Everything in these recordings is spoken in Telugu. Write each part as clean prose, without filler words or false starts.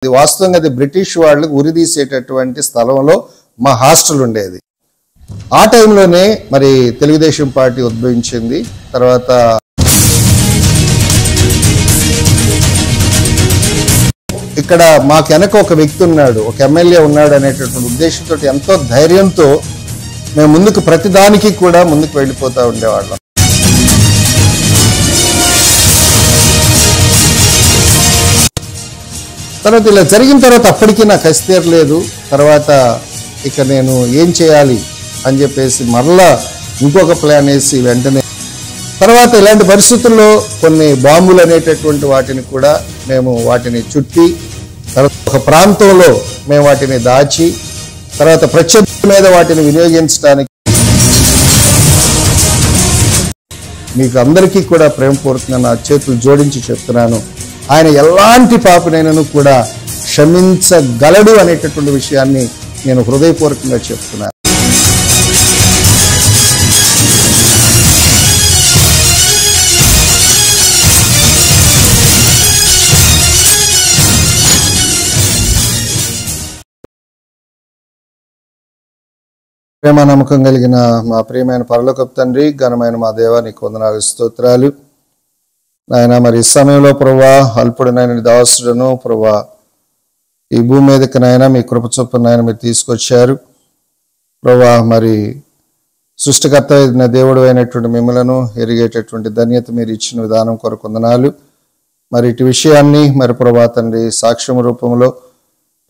ఇది వాస్తవంగా అది బ్రిటిష్ వాళ్ళు ఉరిదీసేటటువంటి స్థలంలో మా హాస్టల్ ఉండేది. ఆ టైంలోనే మరి తెలుగుదేశం పార్టీ ఉద్భవించింది. తర్వాత ఇక్కడ మాకు వెనక ఒక వ్యక్తి ఉన్నాడు, ఒక ఎమ్మెల్యే ఉన్నాడు అనేటటువంటి ఉద్దేశంతో ఎంతో ధైర్యంతో మేము ముందుకు ప్రతిదానికి కూడా ముందుకు వెళ్ళిపోతూ ఉండేవాళ్ళం. తర్వాత ఇలా జరిగిన తర్వాత అప్పటికీ నాకు కసి తీరలేదు. తర్వాత ఇక నేను ఏం చేయాలి అని చెప్పేసి మరలా ఇంకొక ప్లాన్ వేసి వెంటనే తర్వాత ఇలాంటి పరిస్థితుల్లో కొన్ని బాంబులు అనేటటువంటి వాటిని కూడా మేము వాటిని చుట్టి తర్వాత ఒక ప్రాంతంలో మేము వాటిని దాచి తర్వాత ప్రత్యర్థి మీద వాటిని వినియోగించడానికి మీకు అందరికీ కూడా ప్రేమపూర్వకంగా నా చేతులు జోడించి చెప్తున్నాను, ఆయన ఎలాంటి పాపనైనను కూడా క్షమించగలడు అనేటటువంటి విషయాన్ని నేను హృదయపూర్వకంగా చెప్తున్నాను. ప్రేమ నమ్మకం కలిగిన మా ప్రియమైన పరలోకపు తండ్రి, ఘనమైన మా దేవా, నీకు వందనాలు స్తోత్రాలు నాయన. మరి ఈ సమయంలో ప్రభువా అల్పుడనైన దాసుడును ప్రభువా ఈ భూమి మీదకి నాయన మీ కృప చొప్పున నాయన మీరు తీసుకొచ్చారు ప్రభువా. మరి సృష్టికర్త అయిన దేవుడు అయినటువంటి మిమ్మలను ఎరిగేటటువంటి ధన్యత మీరు ఇచ్చిన విధానం కొరకు వందనాలు. మరి ఇటు విషయాన్ని మరి ప్రభువా తండ్రి సాక్ష్యం రూపంలో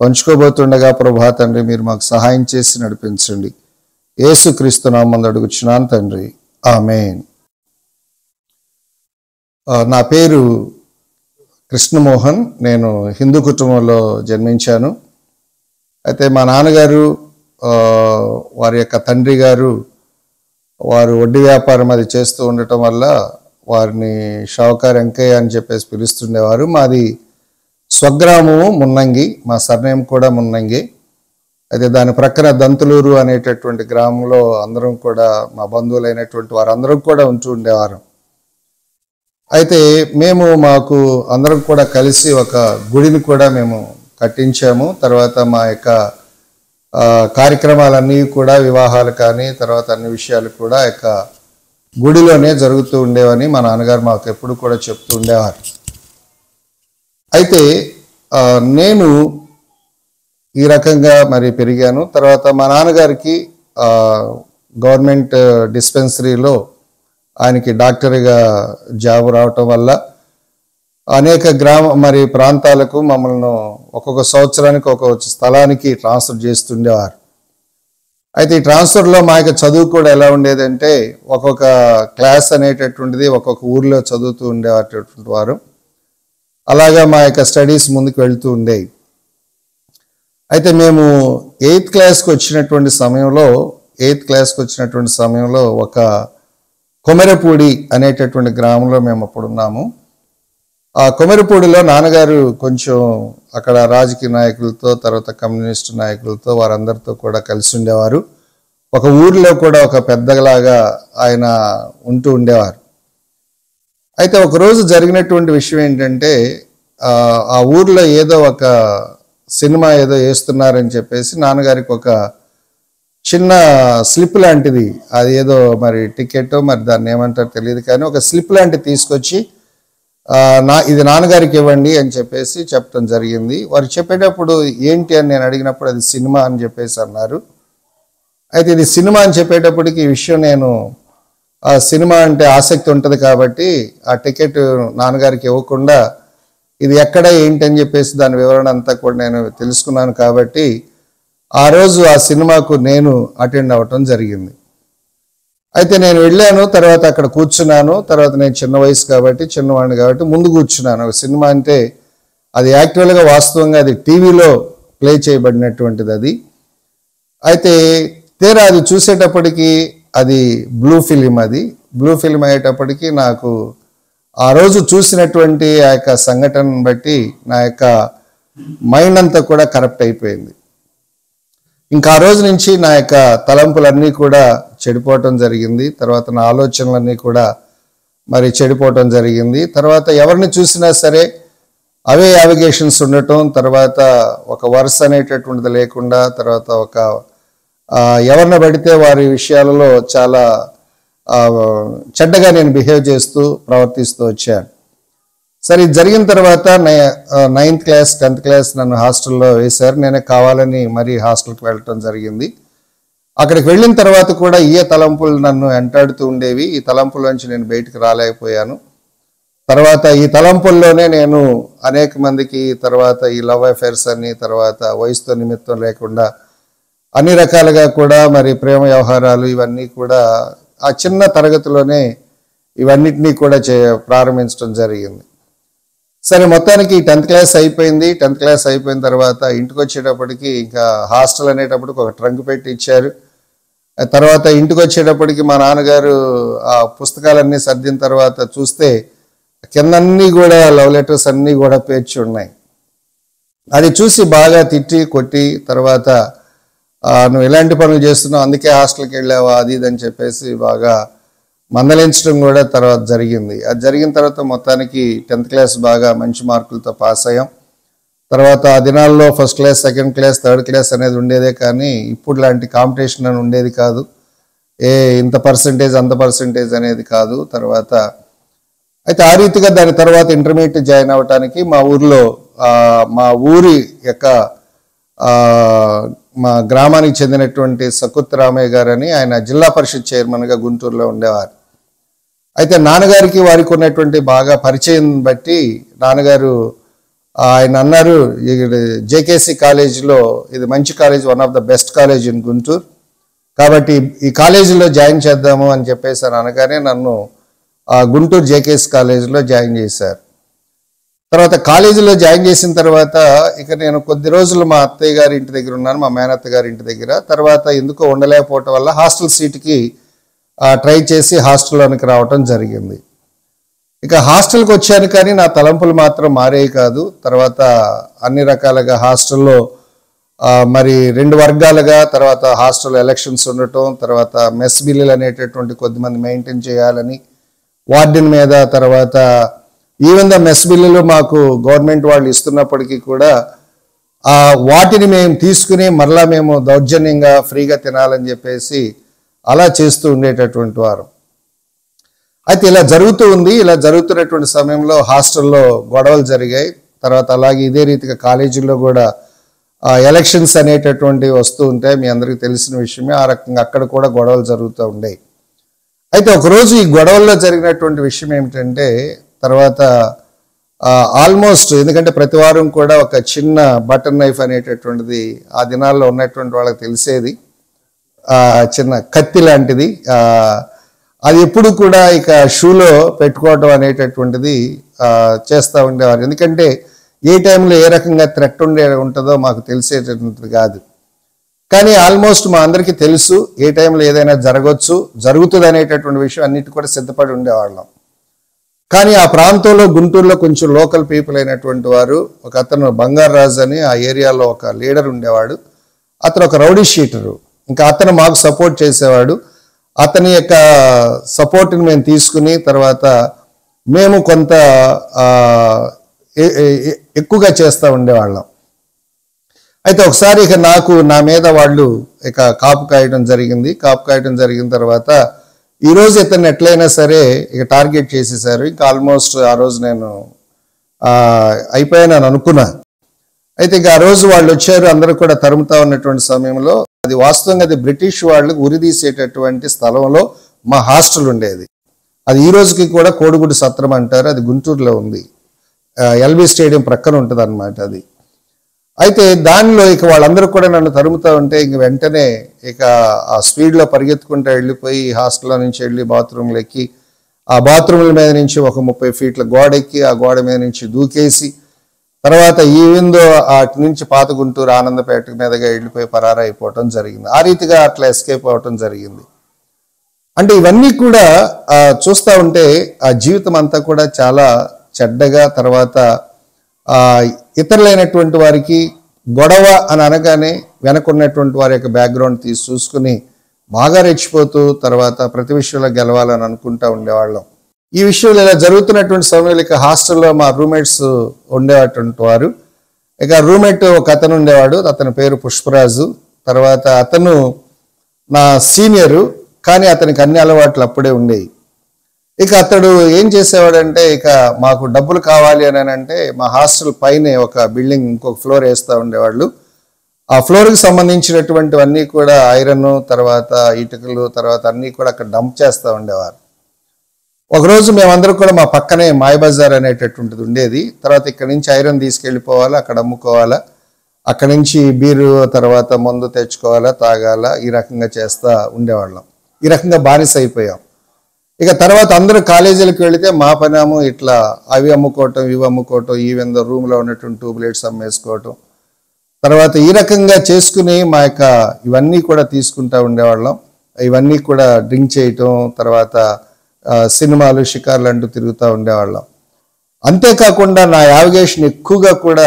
పంచుకోబోతుండగా ప్రభువా తండ్రి మీరు మాకు సహాయం చేసి నడిపించండి. యేసుక్రీస్తు నామమున అడుగుచున్నాను తండ్రి, ఆమేన్. నా పేరు కృష్ణమోహన్. నేను హిందూ కుటుంబంలో జన్మించాను. అయితే మా నాన్నగారు వారి యొక్క తండ్రి గారు వారు వడ్డీ వ్యాపారం అది చేస్తూ ఉండటం వల్ల వారిని షావుకారు వెంకయ్య అని చెప్పేసి పిలుస్తుండేవారు. మాది స్వగ్రామము మున్నంగి, మా సర్నేమ్ కూడా మున్నంగి. అయితే దాని ప్రక్కన దంతులూరు అనేటటువంటి గ్రామంలో అందరం కూడా మా బంధువులైనటువంటి వారందరం కూడా ఉంటూ ఉండేవారు. అయితే మాకు అందరం కూడా కలిసి ఒక గుడిని కూడా మేము కట్టించాము. తర్వాత మా యొక్క కార్యక్రమాలన్నీ కూడా వివాహాలు కానీ తర్వాత అన్ని విషయాలు కూడా యొక్క గుడిలోనే జరుగుతూ ఉండేవని మా నాన్నగారు మాకు ఎప్పుడు కూడా చెప్తూ ఉండేవారు. అయితే నేను ఈ రకంగా మరి పెరిగాను. తర్వాత మా నాన్నగారికి గవర్నమెంట్ డిస్పెన్సరీలో ఆయనకి డాక్టర్గా జాబ్ రావటం వల్ల అనేక మరి ప్రాంతాలకు మమ్మల్ని ఒక్కొక్క సంవత్సరానికి ఒక్కొక్క స్థలానికి ట్రాన్స్ఫర్ చేస్తుండేవారు. అయితే ఈ ట్రాన్స్ఫర్లో మా యొక్క చదువు కూడా ఎలా ఉండేదంటే ఒక్కొక్క క్లాస్ అనేటటువంటిది ఒక్కొక్క ఊర్లో చదువుతూ ఉండేటటువంటి వారు. అలాగా మా యొక్క స్టడీస్ ముందుకు వెళ్తూ ఉండేవి. అయితే మేము 8th క్లాస్కి వచ్చినటువంటి సమయంలో ఒక కొమెరపూడి అనేటటువంటి గ్రామంలో మేము అప్పుడు ఉన్నాము. ఆ కొమెరపూడిలో నాన్నగారు కొంచెం అక్కడ రాజకీయ నాయకులతో తర్వాత కమ్యూనిస్టు నాయకులతో వారందరితో కూడా కలిసి ఉండేవారు. ఒక ఊరిలో కూడా ఒక పెద్దలాగా ఆయన ఉంటూ ఉండేవారు. అయితే ఒకరోజు జరిగినటువంటి విషయం ఏంటంటే ఆ ఊర్లో ఏదో ఒక సినిమా ఏదో వేస్తున్నారని చెప్పేసి నాన్నగారికి ఒక చిన్న స్లిప్ లాంటిది, అది ఏదో మరి టికెట్ మరి దాన్ని ఏమంటారో తెలియదు కానీ ఒక స్లిప్ లాంటిది తీసుకొచ్చి ఇది నాన్నగారికి ఇవ్వండి అని చెప్పేసి చెప్పడం జరిగింది. వారు చెప్పేటప్పుడు ఏంటి అని నేను అడిగినప్పుడు అది సినిమా అని చెప్పేసి అన్నారు. అయితే ఇది సినిమా అని చెప్పేటప్పటికి ఈ విషయం నేను ఆ సినిమా అంటే ఆసక్తి ఉంటుంది కాబట్టి ఆ టికెట్ నాన్నగారికి ఇవ్వకుండా ఇది ఎక్కడ ఏంటి అని చెప్పేసి దాని వివరణ అంతా కూడా నేను తెలుసుకున్నాను. కాబట్టి ఆ రోజు ఆ సినిమాకు నేను అటెండ్ అవ్వటం జరిగింది. అయితే నేను వెళ్ళాను, తర్వాత అక్కడ కూర్చున్నాను. తర్వాత నేను చిన్నవాడిని కాబట్టి ముందు కూర్చున్నాను. సినిమా అంటే అది యాక్చువల్గా వాస్తవంగా అది టీవీలో ప్లే చేయబడినటువంటిది అది. అయితే తీరా అది చూసేటప్పటికి అది బ్లూ ఫిలిం అయ్యేటప్పటికి నాకు ఆ రోజు చూసినటువంటి ఆ యొక్క సంఘటనను బట్టి నా యొక్క మైండ్ అంతా కూడా కరప్ట్ అయిపోయింది. ఇంకా ఆ రోజు నుంచి నా యొక్క తలంపులన్నీ కూడా చెడిపోవటం జరిగింది. తర్వాత నా ఆలోచనలన్నీ కూడా మరి చెడిపోవటం జరిగింది. తర్వాత ఎవరిని చూసినా సరే అవే యావిగేషన్స్ ఉండటం, తర్వాత ఒక వరుస అనేటటువంటిది లేకుండా, తర్వాత ఒక ఎవరిని పడితే వారి విషయాలలో చాలా చెడ్డగా నేను బిహేవ్ చేస్తూ ప్రవర్తిస్తూ వచ్చాను. సరే, ఇది జరిగిన తర్వాత 9th క్లాస్ 10th క్లాస్ నన్ను హాస్టల్లో వేశారు. నేనే కావాలని మరీ హాస్టల్కి వెళ్ళటం జరిగింది. అక్కడికి వెళ్ళిన తర్వాత కూడా ఈ తలంపులు నన్ను వెంటాడుతూ ఉండేవి. ఈ తలంపుల్లోంచి నేను బయటికి రాలేకపోయాను. తర్వాత ఈ తలంపుల్లోనే నేను అనేక మందికి, తర్వాత ఈ లవ్ అఫైర్స్ అని, తర్వాత వయసుతో నిమిత్తం లేకుండా అన్ని రకాలుగా కూడా మరి ప్రేమ వ్యవహారాలు ఇవన్నీ కూడా ఆ చిన్న తరగతిలోనే ఇవన్నిటినీ కూడా ప్రారంభించడం జరిగింది. సరే, మొత్తానికి 10th క్లాస్ అయిపోయింది. 10th క్లాస్ అయిపోయిన తర్వాత ఇంటికి వచ్చేటప్పటికి ఇంకా హాస్టల్ అనేటప్పటికి ఒక ట్రంక్ పెట్టి ఇచ్చారు. తర్వాత ఇంటికి వచ్చేటప్పటికి మా నాన్నగారు ఆ పుస్తకాలన్నీ సర్దిన తర్వాత చూస్తే కిందన్నీ కూడా లవ్ లెటర్స్ అన్నీ కూడా పేర్చి ఉన్నాయి. అది చూసి బాగా తిట్టి కొట్టి, తర్వాత నువ్వు ఇలాంటి పనులు చేస్తున్నావు, అందుకే హాస్టల్కి వెళ్ళావా, అది ఇది అని చెప్పేసి బాగా మందలించడం కూడా తర్వాత జరిగింది. అది జరిగిన తర్వాత మొత్తానికి 10th క్లాస్ బాగా మంచి మార్కులతో పాస్ అయ్యాం. తర్వాత ఆ దినాల్లో first class, second class, third class అనేది ఉండేదే, కానీ ఇప్పుడు లాంటి కాంపిటీషన్ అని ఉండేది కాదు. ఇంత పర్సంటేజ్ అంత పర్సంటేజ్ అనేది కాదు. తర్వాత అయితే ఆ రీతిగా దాని తర్వాత ఇంటర్మీడియట్ జాయిన్ అవ్వటానికి మా ఊరి యొక్క మా గ్రామానికి చెందినటువంటి సకుత్ రామయ్య గారు అని, ఆయన జిల్లా పరిషత్ చైర్మన్గా గుంటూరులో ఉండేవారు. అయితే నాన్నగారికి వారికి ఉన్నటువంటి బాగా పరిచయం బట్టి నాన్నగారు ఆయన అన్నారు, జేకేసి కాలేజీలో ఇది మంచి college, one of the best college in Guntur, కాబట్టి ఈ కాలేజీలో జాయిన్ చేద్దాము అని చెప్పేసి అనగానే నన్ను గుంటూరు జేకేసి కాలేజీలో జాయిన్ చేశారు. తర్వాత కాలేజీలో జాయిన్ చేసిన తర్వాత ఇక నేను కొద్ది రోజులు మా అత్తయ్య గారి ఇంటి దగ్గర ఉన్నాను, మా మేనత్త గారి ఇంటి దగ్గర. తర్వాత ఎందుకో ఉండలేకపోవటం వల్ల హాస్టల్ సీట్కి ట్రై చేసి హాస్టల్లోనికి రావటం జరిగింది. ఇక హాస్టల్కి వచ్చాను, కానీ నా తలంపులు మాత్రం మారేవి కాదు. తర్వాత అన్ని రకాలుగా హాస్టల్లో మరి 2 వర్గాలుగా, తర్వాత హాస్టల్ ఎలక్షన్స్ ఉండటం, తర్వాత మెస్ బిల్లులు అనేటటువంటి కొద్దిమంది మెయింటైన్ చేయాలని వార్డెన్ మీద, తర్వాత ఈవెన్ ద మెస్ బిల్లులు మాకు గవర్నమెంట్ వాళ్ళు ఇస్తున్నప్పటికీ కూడా వాటిని మేము తీసుకుని మరలా మేము దౌర్జన్యంగా ఫ్రీగా తినాలని చెప్పేసి అలా చేస్తూ ఉండేటటువంటి వారు. అయితే ఇలా జరుగుతూ ఉంది. ఇలా జరుగుతున్నటువంటి సమయంలో హాస్టల్లో గొడవలు జరిగాయి. తర్వాత అలాగే ఇదే రీతిగా కాలేజీల్లో కూడా ఎలక్షన్స్ అనేటటువంటివి వస్తూ ఉంటాయి, మీ అందరికీ తెలిసిన విషయమే. ఆ రకంగా అక్కడ కూడా గొడవలు జరుగుతూ ఉండేవి. అయితే ఒకరోజు ఈ గొడవల్లో జరిగినటువంటి విషయం ఏమిటంటే, తర్వాత ఆల్మోస్ట్, ఎందుకంటే ప్రతి వారం కూడా ఒక చిన్న బటర్ నైఫ్ అనేటటువంటిది ఆ దినాల్లో ఉన్నటువంటి వాళ్ళకి తెలిసేది, చిన్న కత్తి లాంటిది, అది ఎప్పుడు కూడా ఇక షూలో పెట్టుకోవడం అనేటటువంటిది చేస్తూ ఉండేవారు. ఎందుకంటే ఏ టైంలో ఏ రకంగా థ్రెట్ ఉంటుందో మాకు తెలిసేటటువంటిది కాదు. కానీ ఆల్మోస్ట్ మా అందరికీ తెలుసు ఏ టైంలో ఏదైనా జరుగుతుంది అనేటటువంటి విషయం అన్నిటి కూడా సిద్ధపడి ఉండేవాళ్ళం. కానీ ఆ ప్రాంతంలో గుంటూరులో కొంచెం లోకల్ పీపుల్ అయినటువంటి వారు, ఒక అతను బంగారాజు అని ఆ ఏరియాలో ఒక లీడర్ ఉండేవాడు. అతను ఒక రౌడీ షీటరు. ఇంకా అతను మాకు సపోర్ట్ చేసేవాడు. అతని యొక్క సపోర్ట్ని మేము తీసుకుని తర్వాత మేము కొంత ఎక్కువగా చేస్తూ ఉండేవాళ్ళం. అయితే ఒకసారి ఇక నా మీద వాళ్ళు ఇక కాపు కాయడం జరిగింది. కాపు కాయడం జరిగిన తర్వాత ఈరోజు ఇతన్ని ఎట్లయినా సరే ఇక టార్గెట్ చేసేసారు. ఇంకా ఆల్మోస్ట్ ఆ రోజు నేను అయిపోయానని అనుకున్నా. అయితే ఇక ఆ రోజు వాళ్ళు వచ్చారు, అందరూ కూడా తరుముతా ఉన్నటువంటి సమయంలో, అది వాస్తవంగా అది బ్రిటిష్ వాళ్ళు ఉరిదీసేటటువంటి స్థలంలో మా హాస్టల్ ఉండేది. అది ఈ రోజుకి కూడా కోడిగుడి సత్రం అంటారు, అది గుంటూరులో ఉంది, ఎల్బీ స్టేడియం ప్రక్కన ఉంటుంది అన్నమాట అది. అయితే దానిలో ఇక వాళ్ళందరూ కూడా నన్ను తరుముతూ ఉంటే ఇంక వెంటనే ఇక ఆ స్పీడ్లో పరిగెత్తుకుంటూ వెళ్ళిపోయి హాస్టల్లో నుంచి వెళ్ళి బాత్రూమ్లు ఎక్కి, ఆ బాత్రూముల మీద నుంచి ఒక 30 ఫీట్ల గోడ ఎక్కి ఆ గోడ మీద నుంచి దూకేసి, తర్వాత ఈవిందో అటు నుంచి పాత గుంటూరు ఆనందపేట మీదగా వెళ్ళిపోయి పరారైపోవటం జరిగింది. ఆ రీతిగా అట్లా ఎస్కేప్ అవటం జరిగింది. అంటే ఇవన్నీ కూడా చూస్తూ ఉంటే ఆ జీవితం అంతా కూడా చాలా చెడ్డగా, తర్వాత ఇతరులైనటువంటి వారికి గొడవ అని అనగానే వెనకున్నటువంటి వారి యొక్క బ్యాక్గ్రౌండ్ చూసుకుని బాగా రెచ్చిపోతూ తర్వాత ప్రతి విషయంలో గెలవాలని అనుకుంటూ ఉండేవాళ్ళం. ఈ విషయంలో ఇలా జరుగుతున్నటువంటి సమయంలో ఇక హాస్టల్లో మా రూమ్మేట్స్ ఉండేటువంటి వారు. ఇక రూమ్మేట్ ఒక అతను ఉండేవాడు, అతని పేరు పుష్పరాజు. తర్వాత అతను నా సీనియరు, కానీ అతనికి అన్ని అలవాట్లు అప్పుడే ఉండేవి. ఇక అతడు ఏం చేసేవాడంటే, ఇక మాకు డబ్బులు కావాలి అని అంటే మా హాస్టల్ పైనే ఒక బిల్డింగ్ ఇంకొక ఫ్లోర్ వేస్తూ ఉండేవాళ్ళు. ఆ ఫ్లోర్కి సంబంధించినటువంటివన్నీ కూడా ఐరన్, తర్వాత ఇటుకలు, తర్వాత అన్నీ కూడా అక్కడ డంప్ చేస్తూ ఉండేవారు. ఒకరోజు మేమందరం కూడా మా పక్కనే మాయ బజార్ అనేటటువంటిది ఉండేది. తర్వాత ఇక్కడ నుంచి ఐరన్ తీసుకెళ్ళిపోవాలా, అక్కడ అమ్ముకోవాలా, అక్కడి నుంచి బీరు తర్వాత మందు తెచ్చుకోవాలా, తాగాల, ఈ రకంగా చేస్తూ ఉండేవాళ్ళం. ఈ రకంగా బానిస అయిపోయాం. ఇక తర్వాత అందరూ కాలేజీలకు వెళితే మా పనేమో ఇట్లా అవి అమ్ముకోవటం, ఇవి అమ్ముకోవటం, ఈవెందో రూమ్లో ఉన్నటువంటి ట్యూబ్లైట్స్ అమ్మేసుకోవటం, తర్వాత ఈ రకంగా చేసుకుని మా యొక్క ఇవన్నీ కూడా తీసుకుంటూ ఉండేవాళ్ళం. ఇవన్నీ కూడా డ్రింక్ చేయటం, తర్వాత సినిమాలు, షికార్లు అంటూ తిరుగుతూ ఉండేవాళ్ళం. అంతేకాకుండా నా యావిగేషన్ ఎక్కువగా కూడా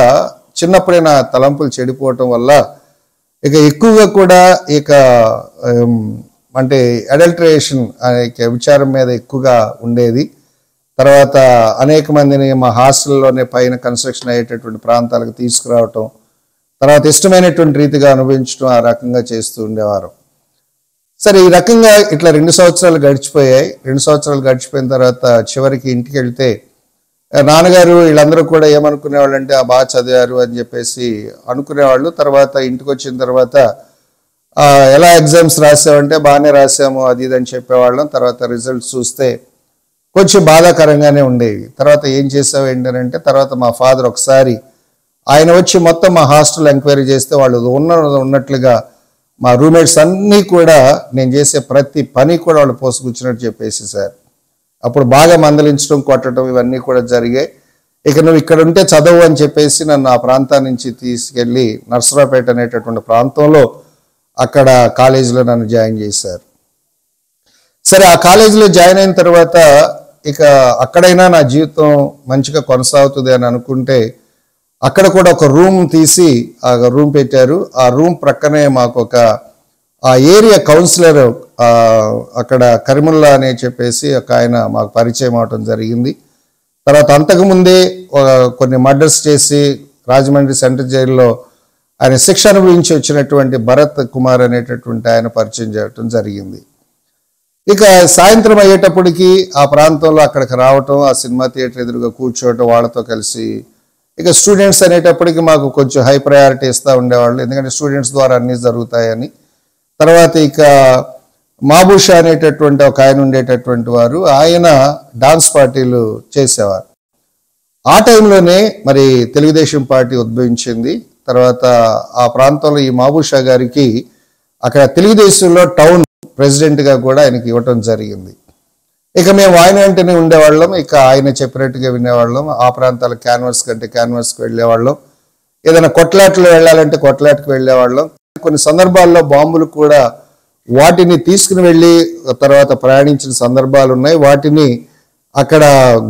చిన్నప్పుడే నా తలంపులు చెడిపోవటం వల్ల ఇక ఎక్కువగా కూడా ఇక అంటే అడల్టరేషన్ అనే విచారం మీద ఎక్కువగా ఉండేది. తర్వాత అనేక మందిని మా హాస్టల్లోనే పైన కన్స్ట్రక్షన్ అయ్యేటటువంటి ప్రాంతాలకు తీసుకురావటం, తర్వాత ఇష్టమైనటువంటి రీతిగా అనుభవించడం, ఆ రకంగా చేస్తూ ఉండేవారు. సరే, ఈ రకంగా ఇట్లా 2 సంవత్సరాలు గడిచిపోయాయి. 2 సంవత్సరాలు గడిచిపోయిన తర్వాత చివరికి ఇంటికి వెళ్తే నాన్నగారు వీళ్ళందరూ కూడా ఏమనుకునేవాళ్ళు అంటే బాగా చదివారు అని చెప్పేసి అనుకునేవాళ్ళు. తర్వాత ఇంటికి వచ్చిన తర్వాత ఎలా ఎగ్జామ్స్ రాసామంటే బాగానే రాసాము అది ఇది అని చెప్పేవాళ్ళం. తర్వాత రిజల్ట్స్ చూస్తే కొంచెం బాధాకరంగానే ఉండేవి. తర్వాత ఏం చేసావు ఏంటంటే, తర్వాత మా ఫాదర్ ఒకసారి ఆయన వచ్చి మొత్తం మా హాస్టల్ ఎంక్వైరీ చేస్తే వాళ్ళు ఉన్నట్లుగా మా రూమ్మేట్స్ అన్నీ కూడా నేను చేసే ప్రతి పని కూడా వాళ్ళు పోసుకొచ్చినట్టు చెప్పేసి సార్ అప్పుడు బాగా మందలించడం, కొట్టడం ఇవన్నీ కూడా జరిగాయి. ఇక నువ్వు ఇక్కడ ఉంటే చదవు అని చెప్పేసి నన్ను ఆ ప్రాంతం నుంచి తీసుకెళ్ళి నర్సరావుపేట అనేటటువంటి ప్రాంతంలో అక్కడ కాలేజీలో నన్ను జాయిన్ చేశారు. సరే, ఆ కాలేజీలో జాయిన్ అయిన తర్వాత ఇక అక్కడైనా నా జీవితం మంచిగా కొనసాగుతుంది అని అనుకుంటే అక్కడ కూడా ఒక రూమ్ తీసి ఆ రూమ్ పెట్టారు. ఆ రూమ్ ప్రక్కనే మాకు ఆ ఏరియా కౌన్సిలర్ అక్కడ కరిముల్లా అని చెప్పేసి ఒక ఆయన మాకు పరిచయం అవటం జరిగింది. తర్వాత అంతకుముందే కొన్ని మర్డర్స్ చేసి రాజమండ్రి సెంట్రల్ జైల్లో ఆయన శిక్ష అనుభవించి వచ్చినటువంటి భరత్ కుమార్ అనేటటువంటి ఆయన పరిచయం చేయటం జరిగింది. ఇక సాయంత్రం అయ్యేటప్పటికి ఆ ప్రాంతంలో అక్కడికి రావటం, ఆ సినిమా థియేటర్ ఎదురుగా కూర్చోవటం వాళ్ళతో కలిసి. ఇక స్టూడెంట్స్ అనేటప్పటికి మాకు కొంచెం హై ప్రయారిటీ ఇస్తూ ఉండేవాళ్ళు, ఎందుకంటే స్టూడెంట్స్ ద్వారా అన్నీ జరుగుతాయని. తర్వాత ఇక మాబూషా అనేటటువంటి ఒక ఆయన ఉండేటటువంటి వారు, ఆయన డాన్స్ పార్టీలు చేసేవారు. ఆ టైంలోనే మరి తెలుగుదేశం పార్టీ ఉద్భవించింది. తర్వాత ఆ ప్రాంతంలో ఈ మాబూషా గారికి అక్కడ తెలుగుదేశంలో టౌన్ ప్రెసిడెంట్గా కూడా ఆయనకి ఇవ్వటం జరిగింది. ఇక మేము ఆయన వెంటనే ఉండేవాళ్ళం, ఇక ఆయన చెప్పినట్టుగా వినేవాళ్ళం. ఆ ప్రాంతాల క్యాన్వర్స్కి వెళ్ళేవాళ్ళం. ఏదైనా కొట్లాట్లు వెళ్ళాలంటే కొట్లాట్కి వెళ్ళేవాళ్ళం. కొన్ని సందర్భాల్లో బాంబులు కూడా వాటిని తీసుకుని వెళ్ళి తర్వాత ప్రయాణించిన సందర్భాలు ఉన్నాయి. వాటిని అక్కడ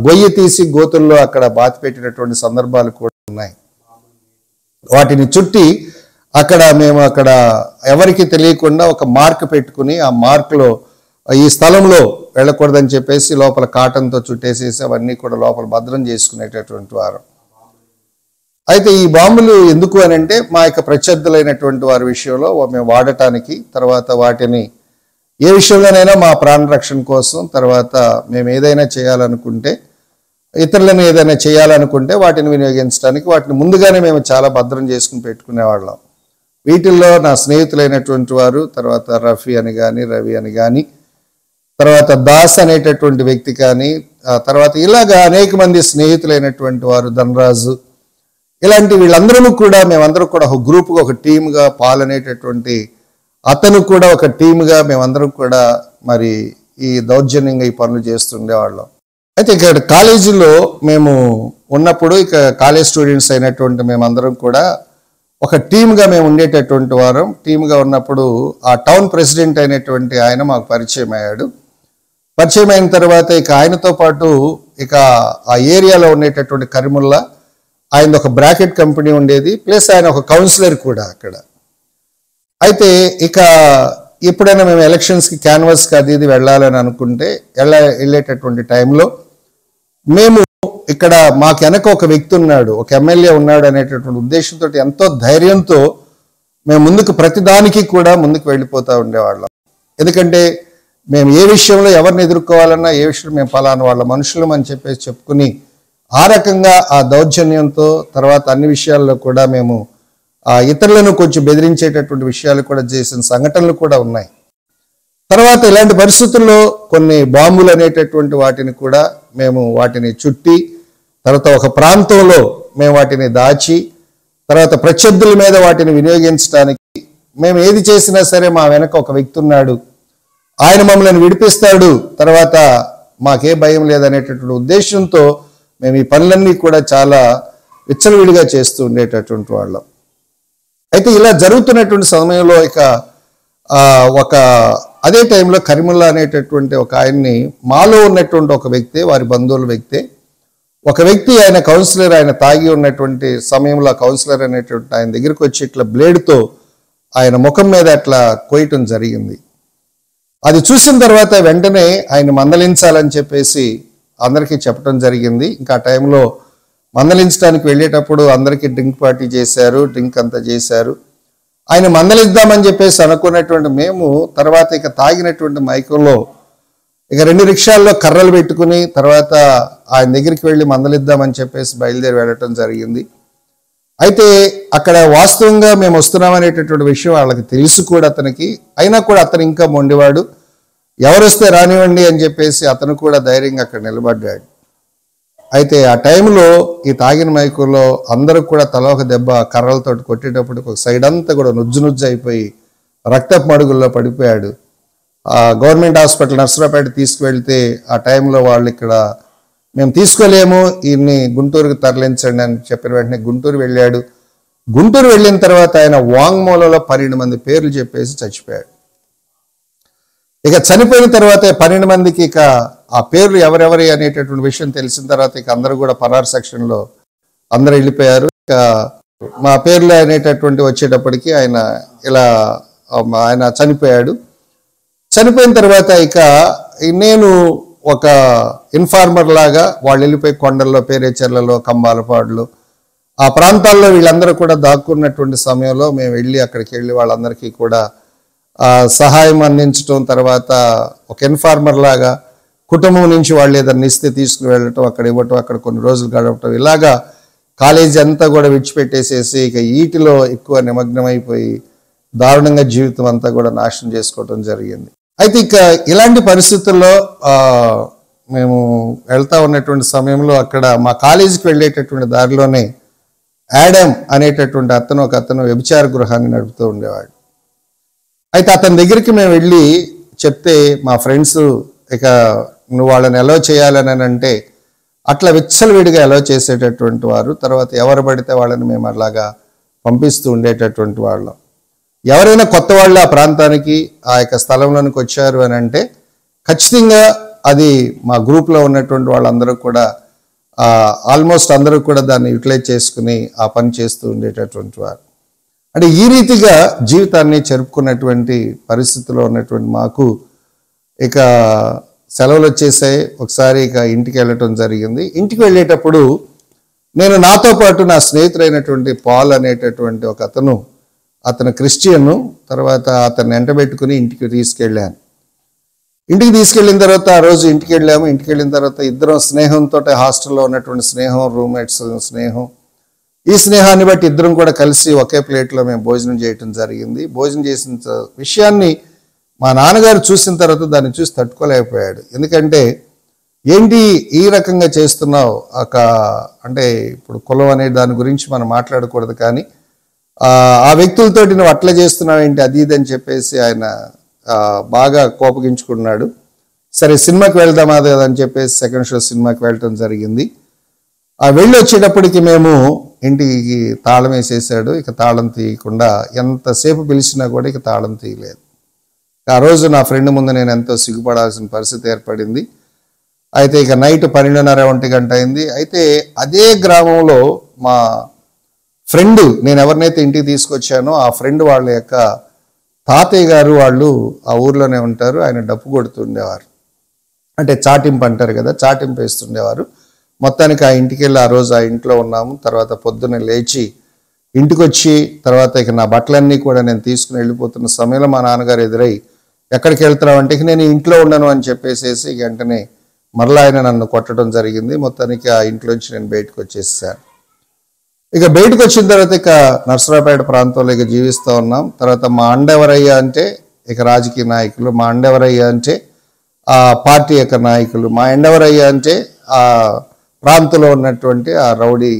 గొయ్యి తీసి గోతుల్లో అక్కడ బాతి పెట్టినటువంటి సందర్భాలు కూడా ఉన్నాయి. వాటిని చుట్టి మేము అక్కడ ఎవరికి తెలియకుండా ఒక మార్క్ పెట్టుకుని ఆ మార్క్లో ఈ స్థలంలో వెళ్ళకూడదని చెప్పేసి లోపల కాటన్తో చుట్టేసేసి అవన్నీ కూడా లోపల భద్రం చేసుకునేటటువంటి వారు. అయితే ఈ బాంబులు ఎందుకు అని అంటే మా యొక్క ప్రత్యర్థులైనటువంటి వారి విషయంలో మేము వాడటానికి, తర్వాత వాటిని ఏ విషయంలోనైనా మా ప్రాణ రక్షణ కోసం, తర్వాత మేము ఏదైనా చేయాలనుకుంటే, ఇతరులను ఏదైనా చేయాలనుకుంటే వాటిని వినియోగించడానికి వాటిని ముందుగానే మేము చాలా భద్రం చేసుకుని పెట్టుకునేవాళ్ళం. వీటిల్లో నా స్నేహితులైనటువంటి వారు, తర్వాత రఫీ అని కానీ, రవి అని కానీ, తర్వాత దాస్ అనేటటువంటి వ్యక్తి కానీ, తర్వాత ఇలాగా అనేక మంది స్నేహితులైనటువంటి వారు, ధనరాజు, ఇలాంటి వీళ్ళందరూ కూడా మేమందరం కూడా ఒక గ్రూప్గా, ఒక టీమ్గా, పాల్ అనేటటువంటి అతను కూడా ఒక టీమ్గా మేమందరం కూడా మరి ఈ దౌర్జన్యంగా ఈ పనులు చేస్తుండేవాళ్ళం. అయితే ఇక్కడ కాలేజీలో మేము ఉన్నప్పుడు ఇక కాలేజ్ స్టూడెంట్స్ అయినటువంటి మేమందరం కూడా ఒక టీమ్గా మేము ఉండేటటువంటి వారం. టీమ్గా ఉన్నప్పుడు ఆ టౌన్ ప్రెసిడెంట్ అయినటువంటి ఆయన మాకు పరిచయం అయ్యాడు. పరిచయం అయిన తర్వాత ఇక ఆయనతో పాటు ఇక ఆ ఏరియాలో ఉండేటటువంటి కరిముల్లా, ఆయన ఒక బ్రాకెట్ కంపెనీ ఉండేది, ప్లస్ ఆయన ఒక కౌన్సిలర్ కూడా అక్కడ. అయితే ఇక ఎప్పుడైనా మేము ఎలక్షన్స్కి క్యాన్వాస్కి అది ఇది వెళ్ళాలని అనుకుంటే వెళ్ళేటటువంటి టైంలో మేము ఇక్కడ మాకు వెనక ఒక వ్యక్తి ఉన్నాడు, ఒక ఎమ్మెల్యే ఉన్నాడు అనేటటువంటి ఉద్దేశంతో ఎంతో ధైర్యంతో మేము ముందుకు ప్రతిదానికి కూడా ముందుకు వెళ్ళిపోతూ ఉండేవాళ్ళం. ఎందుకంటే మేము ఏ విషయంలో ఎవరిని ఎదుర్కోవాలన్నా, ఏ విషయంలో మేము పలానా వాళ్ళ మనుషులం అని చెప్పేసి చెప్పుకుని ఆ రకంగా ఆ దౌర్జన్యంతో తర్వాత అన్ని విషయాల్లో కూడా మేము ఇతరులను కొంచెం బెదిరించేటటువంటి విషయాలు కూడా చేసిన సంఘటనలు కూడా ఉన్నాయి. తర్వాత ఇలాంటి పరిస్థితుల్లో కొన్ని బాంబులు అనేటటువంటి వాటిని కూడా మేము వాటిని చుట్టి తర్వాత ఒక ప్రాంతంలో మేము వాటిని దాచి తర్వాత ప్రత్యర్థుల మీద వాటిని వినియోగించడానికి మేము ఏది చేసినా సరే మా వెనక ఒక వ్యక్తి ఉన్నాడు, ఆయన మమ్మల్ని విడిపిస్తాడు, తర్వాత మాకే భయం లేదనేటటువంటి ఉద్దేశంతో మేము ఈ పనులన్నీ కూడా చాలా విచ్చలవిడిగా చేస్తూ ఉండేటటువంటి వాళ్ళం. అయితే ఇలా జరుగుతున్నటువంటి సమయంలో ఇక ఒక అదే టైంలో కరీముల్లా అనేటటువంటి ఒక ఆయన్ని మాలో ఉన్నటువంటి ఒక వ్యక్తి, వారి బంధువుల వ్యక్తి, ఒక వ్యక్తి ఆయన కౌన్సిలర్, ఆయన తాగి ఉన్నటువంటి సమయంలో కౌన్సిలర్ అనేటువంటి ఆయన దగ్గరికి వచ్చి ఇట్లా బ్లేడ్తో ఆయన ముఖం మీద అట్లా కోయటం జరిగింది. అది చూసిన తర్వాత వెంటనే ఆయన మందలించాలని చెప్పేసి అందరికీ చెప్పడం జరిగింది. ఇంకా ఆ టైంలో మందలించడానికి వెళ్ళేటప్పుడు అందరికీ డ్రింక్ పార్టీ చేశారు, డ్రింక్ అంతా చేశారు. ఆయన మందలిద్దామని చెప్పేసి అనుకున్నటువంటి మేము తర్వాత ఇక తాగినటువంటి మైకంలో ఇక 2 రిక్షాల్లో కర్రలు పెట్టుకుని తర్వాత ఆయన దగ్గరికి వెళ్ళి మందలిద్దామని చెప్పేసి బయలుదేరి వెళ్ళటం జరిగింది. అయితే అక్కడ వాస్తవంగా మేము వస్తున్నామనేటటువంటి విషయం వాళ్ళకి తెలుసు కూడా అతనికి, అయినా కూడా అతను ఇంకా మొండివాడు, ఎవరు వస్తే రానివ్వండి అని చెప్పేసి అతను కూడా ధైర్యంగా అక్కడ నిలబడ్డాడు. అయితే ఆ టైంలో ఈ తాగిన మైకుల్లో అందరూ కూడా తల ఒక దెబ్బ కర్రలతో కొట్టేటప్పుడు ఒక సైడ్ అంతా కూడా నుజ్జు అయిపోయి రక్తపు మడుగుల్లో పడిపోయాడు. గవర్నమెంట్ హాస్పిటల్ నర్సరాపేట తీసుకువెళ్తే ఆ టైంలో వాళ్ళు ఇక్కడ మేము తీసుకోలేము, ఈయన్ని గుంటూరుకి తరలించండి అని చెప్పిన వెంటనే గుంటూరు వెళ్ళాడు. గుంటూరు వెళ్ళిన తర్వాత ఆయన వాంగ్మూలంలో 12 మంది పేర్లు చెప్పేసి చచ్చిపోయాడు. ఇక చనిపోయిన తర్వాత 12 మందికి ఇక ఆ పేర్లు ఎవరెవరి అనేటటువంటి విషయం తెలిసిన తర్వాత ఇక అందరూ కూడా పరారు సెక్షన్లో అందరూ వెళ్ళిపోయారు. ఇక మా పేర్లు అనేటటువంటి వచ్చేటప్పటికి ఆయన చనిపోయాడు. చనిపోయిన తర్వాత ఇక నేను ఒక ఇన్ఫార్మర్ లాగా వాళ్ళు వెళ్ళిపోయి కొండల్లో, పేరేచెర్లలో, కంబాలపాడులు ఆ ప్రాంతాల్లో వీళ్ళందరూ కూడా దాక్కున్నటువంటి సమయంలో మేము వెళ్ళి అక్కడికి వెళ్ళి వాళ్ళందరికీ కూడా సహాయం అందించడం, తర్వాత ఒక ఇన్ఫార్మర్ లాగా కుటుంబం నుంచి వాళ్ళు ఏదన్నా ఇస్తే తీసుకుని వెళ్ళటం, అక్కడ ఇవ్వటం, అక్కడ కొన్ని రోజులు గడపటం, ఇలాగా కాలేజీ అంతా కూడా విడిచిపెట్టేసేసి ఇక వీటిలో ఎక్కువ నిమగ్నమైపోయి దారుణంగా జీవితం అంతా కూడా నాశనం చేసుకోవటం జరిగింది. అయితే ఇక ఇలాంటి పరిస్థితుల్లో మేము వెళ్తా ఉన్నటువంటి సమయంలో అక్కడ మా కాలేజీకి వెళ్ళేటటువంటి దారిలోనే యాడమ్ అనేటటువంటి ఒక అతను వ్యభిచార గృహాన్ని నడుపుతూ ఉండేవాడు. అయితే అతని దగ్గరికి మేము వెళ్ళి చెప్తే మా ఫ్రెండ్స్ ఇక నువ్వు వాళ్ళని ఎలా చేయాలని అంటే అట్లా విచ్చలవిడిగా ఎలా చేసేటటువంటి వారు. తర్వాత ఎవరు పడితే వాళ్ళని మేము అలాగా పంపిస్తూ ఉండేటటువంటి వాళ్ళం. ఎవరైనా కొత్త వాళ్ళు ఆ ప్రాంతానికి ఆ యొక్క స్థలంలోనికి వచ్చారు అని అంటే ఖచ్చితంగా అది మా గ్రూప్లో ఉన్నటువంటి వాళ్ళందరూ కూడా ఆల్మోస్ట్ అందరూ కూడా దాన్ని యూటిలైజ్ చేసుకుని ఆ పని చేస్తూ ఉండేటటువంటి వారు. అంటే ఈ రీతిగా జీవితాన్ని జరుపుకున్నటువంటి పరిస్థితిలో ఉన్నటువంటి మాకు ఇక సెలవులు వచ్చేసాయి. ఒకసారి ఇక ఇంటికి వెళ్ళటం జరిగింది. ఇంటికి వెళ్ళేటప్పుడు నేను నాతో పాటు నా స్నేహితుడైనటువంటి పాల్ అనేటటువంటి ఒక అతను క్రిస్టియను, తర్వాత అతన్ని ఎంటబెట్టుకుని ఇంటికి తీసుకెళ్ళాను. ఇంటికి తీసుకెళ్ళిన తర్వాత ఆ రోజు ఇంటికి వెళ్ళాము. ఇంటికి వెళ్ళిన తర్వాత ఇద్దరం స్నేహంతో, హాస్టల్లో ఉన్నటువంటి స్నేహం, రూమ్మేట్స్ స్నేహం, ఈ స్నేహాన్ని బట్టి ఇద్దరం కూడా కలిసి ఒకే ప్లేట్లో మేము భోజనం చేయటం జరిగింది. భోజనం చేసిన విషయాన్ని మా నాన్నగారు చూసిన తర్వాత దాన్ని చూసి తట్టుకోలేకపోయాడు. ఎందుకంటే ఏంటి ఈ రకంగా చేస్తున్నావు, అంటే ఇప్పుడు కులం అనే దాని గురించి మనం మాట్లాడకూడదు, కానీ ఆ వ్యక్తులతోటి నువ్వు అట్లా చేస్తున్నావు ఏంటి, అది ఇది అని చెప్పేసి ఆయన బాగా కోపగించుకున్నాడు. సరే సినిమాకి వెళ్దాం అది అని చెప్పేసి సెకండ్ షో సినిమాకి వెళ్ళటం జరిగింది. వెళ్ళి వచ్చేటప్పటికి మేము ఇంటికి తాళం వేసేసాడు. ఇక తాళం తీయకుండా ఎంతసేపు పిలిచినా కూడా ఇక తాళం తీయలేదు. ఆ రోజు నా ఫ్రెండ్ ముందు నేను ఎంతో సిగ్గుపడాల్సిన పరిస్థితి ఏర్పడింది. అయితే ఇక నైట్ 12:30 1 గంట అయింది. అయితే అదే గ్రామంలో మా ఫ్రెండ్, నేను ఎవరినైతే ఇంటికి తీసుకొచ్చానో ఆ ఫ్రెండ్ వాళ్ళ యొక్క తాతయ్య గారు వాళ్ళు ఆ ఊర్లోనే ఉంటారు. ఆయన డప్పు కొడుతుండేవారు, అంటే చాటింపు అంటారు కదా, చాటింపు వేస్తుండేవారు. మొత్తానికి ఆ ఇంటికి వెళ్ళి ఆ రోజు ఆ ఇంట్లో ఉన్నాము. తర్వాత పొద్దున్నే లేచి ఇంటికి వచ్చి తర్వాత ఇక నా బట్టలన్నీ కూడా నేను తీసుకుని వెళ్ళిపోతున్న సమయంలో మా నాన్నగారు ఎదురై ఎక్కడికి వెళ్తున్నావు అంటే ఇక నేను ఇంట్లో ఉన్నాను అని చెప్పేసేసి వెంటనే మరలా ఆయన నన్ను కొట్టడం జరిగింది. మొత్తానికి ఆ ఇంట్లోంచి నేను బయటకు వచ్చేసాను. ఇక బయటకు వచ్చిన తర్వాత ఇక నర్సరావుపేట ప్రాంతంలో ఇక జీవిస్తూ ఉన్నాం. తర్వాత మా అండెవరయ్యా అంటే ఇక రాజకీయ నాయకులు, మా అండెవరయ్యా అంటే ఆ పార్టీ యొక్క నాయకులు, మా ఎండెవరయ్యా అంటే ఆ ప్రాంతంలో ఉన్నటువంటి ఆ రౌడీ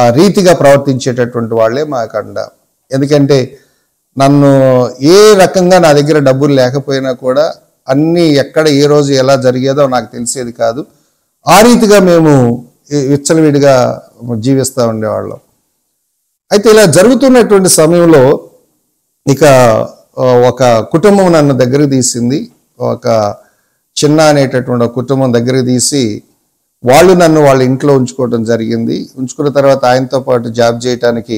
ఆ రీతిగా ప్రవర్తించేటటువంటి వాళ్ళే మా కండ. ఎందుకంటే నన్ను ఏ రకంగా నా దగ్గర డబ్బులు లేకపోయినా కూడా అన్నీ ఎక్కడ ఏ రోజు ఎలా జరిగేదో నాకు తెలిసేది కాదు. ఆ రీతిగా మేము విచ్చలవిడిగా జీవిస్తూ ఉండేవాళ్ళం. అయితే ఇలా జరుగుతున్నటువంటి సమయంలో ఇక ఒక కుటుంబం నన్ను దగ్గరికి తీసింది. ఒక చిన్న అనేటటువంటి ఒక కుటుంబం దగ్గరికి తీసి వాళ్ళు నన్ను వాళ్ళ ఇంట్లో ఉంచుకోవడం జరిగింది. ఉంచుకున్న తర్వాత ఆయనతో పాటు జాబ్ చేయటానికి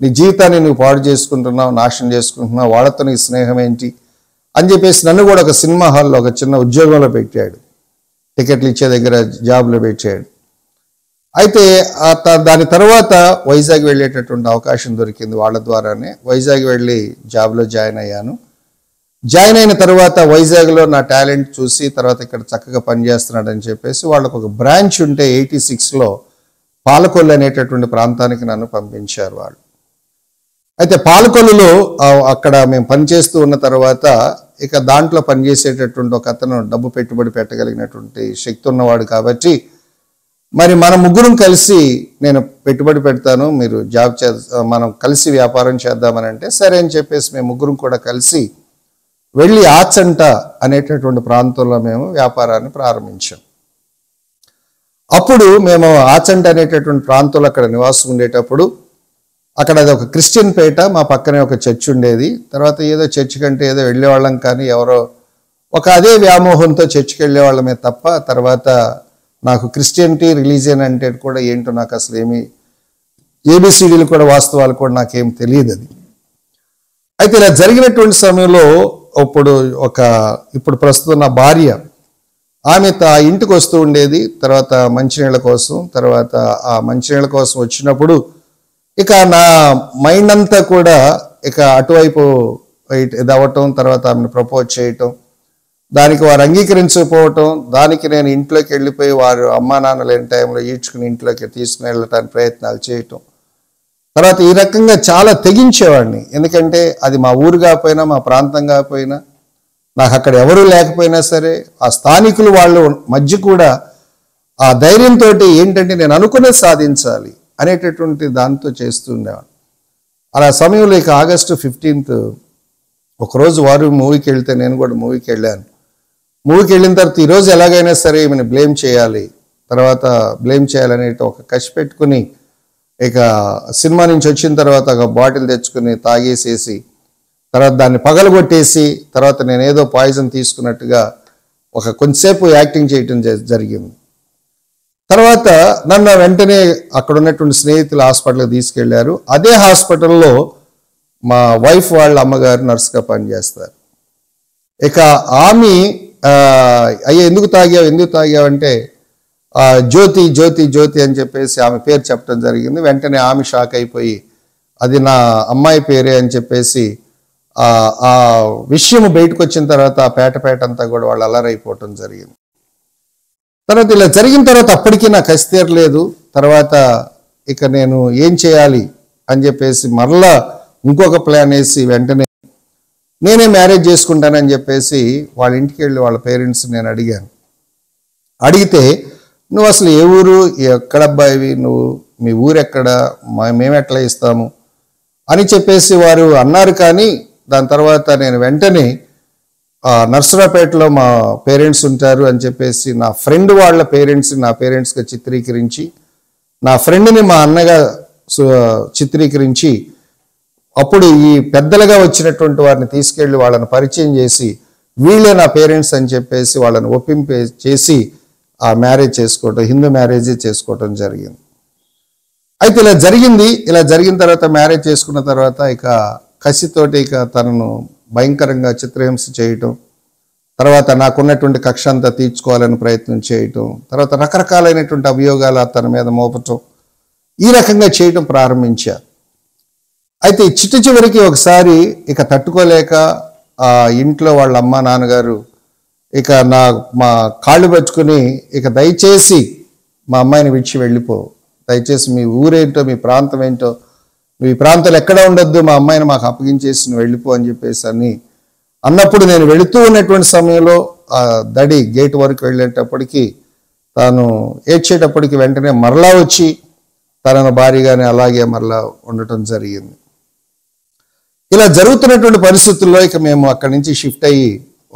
నీ జీవితాన్ని నువ్వు పాడు చేసుకుంటున్నావు, నాశనం చేసుకుంటున్నావు, వాళ్ళతో నీ స్నేహం ఏంటి అని చెప్పేసి నన్ను కూడా ఒక సినిమా హాల్లో ఒక చిన్న ఉద్యోగంలో పెట్టాడు. టికెట్లు ఇచ్చే దగ్గర జాబ్లో పెట్టాడు. అయితే దాని తర్వాత వైజాగ్ వెళ్ళేటటువంటి అవకాశం దొరికింది. వాళ్ళ ద్వారానే వైజాగ్ వెళ్ళి జాబ్లో జాయిన్ అయ్యాను. జాయిన్ అయిన తర్వాత వైజాగ్లో నా టాలెంట్ చూసి తర్వాత ఇక్కడ చక్కగా పనిచేస్తున్నాడు అని చెప్పేసి వాళ్ళకు ఒక బ్రాంచ్ ఉంటే 86లో పాలకొల్లు అనేటటువంటి ప్రాంతానికి నన్ను పంపించారు వాళ్ళు. అయితే పాలకొల్లులో అక్కడ మేము పనిచేస్తూ ఉన్న తర్వాత ఇక దాంట్లో పనిచేసేటటువంటి ఒక అతను డబ్బు పెట్టుబడి పెట్టగలిగినటువంటి శక్తి ఉన్నవాడు కాబట్టి మరి మన ముగ్గురం కలిసి నేను పెట్టుబడి పెడతాను, మీరు జాబ్ మనం కలిసి వ్యాపారం చేద్దామని అంటే సరే అని చెప్పేసి మేము ముగ్గురం కూడా కలిసి వెళ్ళి ఆచంట అనేటటువంటి ప్రాంతంలో మేము వ్యాపారాన్ని ప్రారంభించాం. అప్పుడు మేము ఆచంట అనేటటువంటి ప్రాంతంలో అక్కడ నివాసం ఉండేటప్పుడు అక్కడ అది ఒక క్రిస్టియన్ పేట, మా పక్కనే ఒక చర్చ్ ఉండేది. తర్వాత ఏదో చర్చ్ కంటే ఏదో వెళ్ళేవాళ్ళం, కానీ ఎవరో ఒక అదే వ్యామోహంతో చర్చ్కి వెళ్ళేవాళ్ళమే తప్ప తర్వాత నాకు క్రిస్టియనిటీ రిలీజియన్ అంటే కూడా ఏంటో నాకు అసలు ఏమీ ఏబిసిడీలు కూడా వాస్తవాలు కూడా నాకేం తెలియదు అది. అయితే ఇలా జరిగినటువంటి సమయంలో ఇప్పుడు ప్రస్తుతం నా భార్య ఆమె ఇంటికి వస్తూ ఉండేది. తర్వాత మంచినీళ్ళ కోసం, తర్వాత ఆ మంచినీళ్ళ కోసం వచ్చినప్పుడు ఇక నా మైండ్ అంతా కూడా ఇక అటువైపు ఇది అవ్వటం, తర్వాత ఆమెను ప్రపోజ్ చేయటం, దానికి వారు అంగీకరించకపోవటం, దానికి నేను ఇంట్లోకి వెళ్ళిపోయి వారు అమ్మా నాన్న లేని టైంలో ఈడ్చుకుని ఇంట్లోకి తీసుకుని వెళ్ళటానికి ప్రయత్నాలు చేయటం, తర్వాత ఈ రకంగా చాలా తెగించేవాడిని. ఎందుకంటే అది మా ఊరు కాకపోయినా మా ప్రాంతం కాకపోయినా నాకు అక్కడ ఎవరూ లేకపోయినా సరే ఆ స్థానికులు వాళ్ళు మధ్య కూడా ఆ ధైర్యంతో ఏంటంటే నేను అనుకున్నది సాధించాలి అనేటటువంటి దాంతో చేస్తూ ఉండేవాడిని. అలా సమయంలో ఇక August 15 ఒకరోజు వారు మూవీకి వెళ్తే నేను కూడా మూవీకి వెళ్ళాను. మూవీకి వెళ్ళిన తర్వాత ఈరోజు ఎలాగైనా సరే ఈమెను బ్లేమ్ చేయాలి, తర్వాత బ్లేమ్ చేయాలనే ఒక కసి పెట్టుకుని ఇక సినిమా నుంచి వచ్చిన తర్వాత ఒక బాటిల్ తెచ్చుకుని తాగేసేసి తర్వాత దాన్ని పగలగొట్టేసి తర్వాత నేను ఏదో పాయిజన్ తీసుకున్నట్టుగా ఒక కొంచెంసేపు యాక్టింగ్ చేయటం జరిగింది. తర్వాత నన్ను వెంటనే అక్కడ ఉన్నటువంటి స్నేహితులు హాస్పిటల్కి తీసుకెళ్లారు. అదే హాస్పిటల్లో మా వైఫ్ వాళ్ళ అమ్మగారు నర్సుగా పనిచేస్తారు. ఇక ఆమె అయ్యా ఎందుకు తాగావు అంటే జ్యోతి జ్యోతి జ్యోతి అని చెప్పేసి ఆమె పేరు చెప్పడం జరిగింది. వెంటనే ఆమె షాక్ అయిపోయి అది నా అమ్మాయి పేరే అని చెప్పేసి ఆ విషయం బయటకు వచ్చిన తర్వాత ఆ పేట అంతా కూడా వాళ్ళు అల్లరైపోవటం జరిగింది. తర్వాత ఇలా జరిగిన తర్వాత అప్పటికీ నాకు కసి తీరలేదు. తర్వాత ఇక నేను ఏం చేయాలి అని చెప్పేసి మరలా ఇంకొక ప్లాన్ వేసి వెంటనే నేనే మ్యారేజ్ చేసుకుంటానని చెప్పేసి వాళ్ళ ఇంటికి వెళ్ళి వాళ్ళ పేరెంట్స్ నేను అడిగాను. అడిగితే నువ్వు అసలు ఏ ఊరు, ఎక్కడ అబ్బాయివి, నువ్వు మీ ఊరెక్కడ, మేము ఎట్లా ఇస్తాము అని చెప్పేసి వారు అన్నారు. కానీ దాని తర్వాత నేను వెంటనే నర్సరావుపేటలో మా పేరెంట్స్ ఉంటారు అని చెప్పేసి నా ఫ్రెండ్ వాళ్ళ పేరెంట్స్ నా పేరెంట్స్గా చిత్రీకరించి నా ఫ్రెండ్ని మా అన్నగా చిత్రీకరించి అప్పుడు ఈ పెద్దలుగా వచ్చినటువంటి వారిని తీసుకెళ్ళి వాళ్ళని పరిచయం చేసి వీళ్ళే నా పేరెంట్స్ అని చెప్పేసి వాళ్ళని ఒప్పింపే చేసి ఆ మ్యారేజ్ చేసుకోవటం, హిందూ మ్యారేజే చేసుకోవటం జరిగింది. అయితే ఇలా జరిగింది. ఇలా జరిగిన తర్వాత మ్యారేజ్ చేసుకున్న తర్వాత ఇక కసితోటి ఇక తనను భయంకరంగా చిత్రహింస చేయటం, తర్వాత నాకున్నటువంటి కక్ష అంతా తీర్చుకోవాలని ప్రయత్నం చేయటం, తర్వాత రకరకాలైనటువంటి అభియోగాలు తన మీద మోపటం, ఈ రకంగా చేయటం ప్రారంభించా. అయితే చివరికి ఒకసారి ఇక తట్టుకోలేక ఆ ఇంట్లో వాళ్ళ అమ్మ నాన్నగారు ఇక మా కాళ్ళు పట్టుకుని, ఇక దయచేసి మా అమ్మాయిని విడిచి వెళ్ళిపో, దయచేసి మీ ఊరేంటో మీ ప్రాంతం ఏంటో, మీ ప్రాంతాలు ఎక్కడ ఉండొద్దు, మా అమ్మాయిని మాకు అప్పగించేసి నువ్వు వెళ్ళిపో అని చెప్పేసి అన్నప్పుడు నేను వెళుతూ ఉన్నటువంటి సమయంలో ఆ దడి గేట్ వరకు వెళ్ళేటప్పటికీ తాను ఏడ్చేటప్పటికి వెంటనే మరలా వచ్చి తనను భారీగానే అలాగే మరలా ఉండటం జరిగింది. ఇలా జరుగుతున్నటువంటి పరిస్థితుల్లో ఇక మేము అక్కడి నుంచి షిఫ్ట్ అయ్యి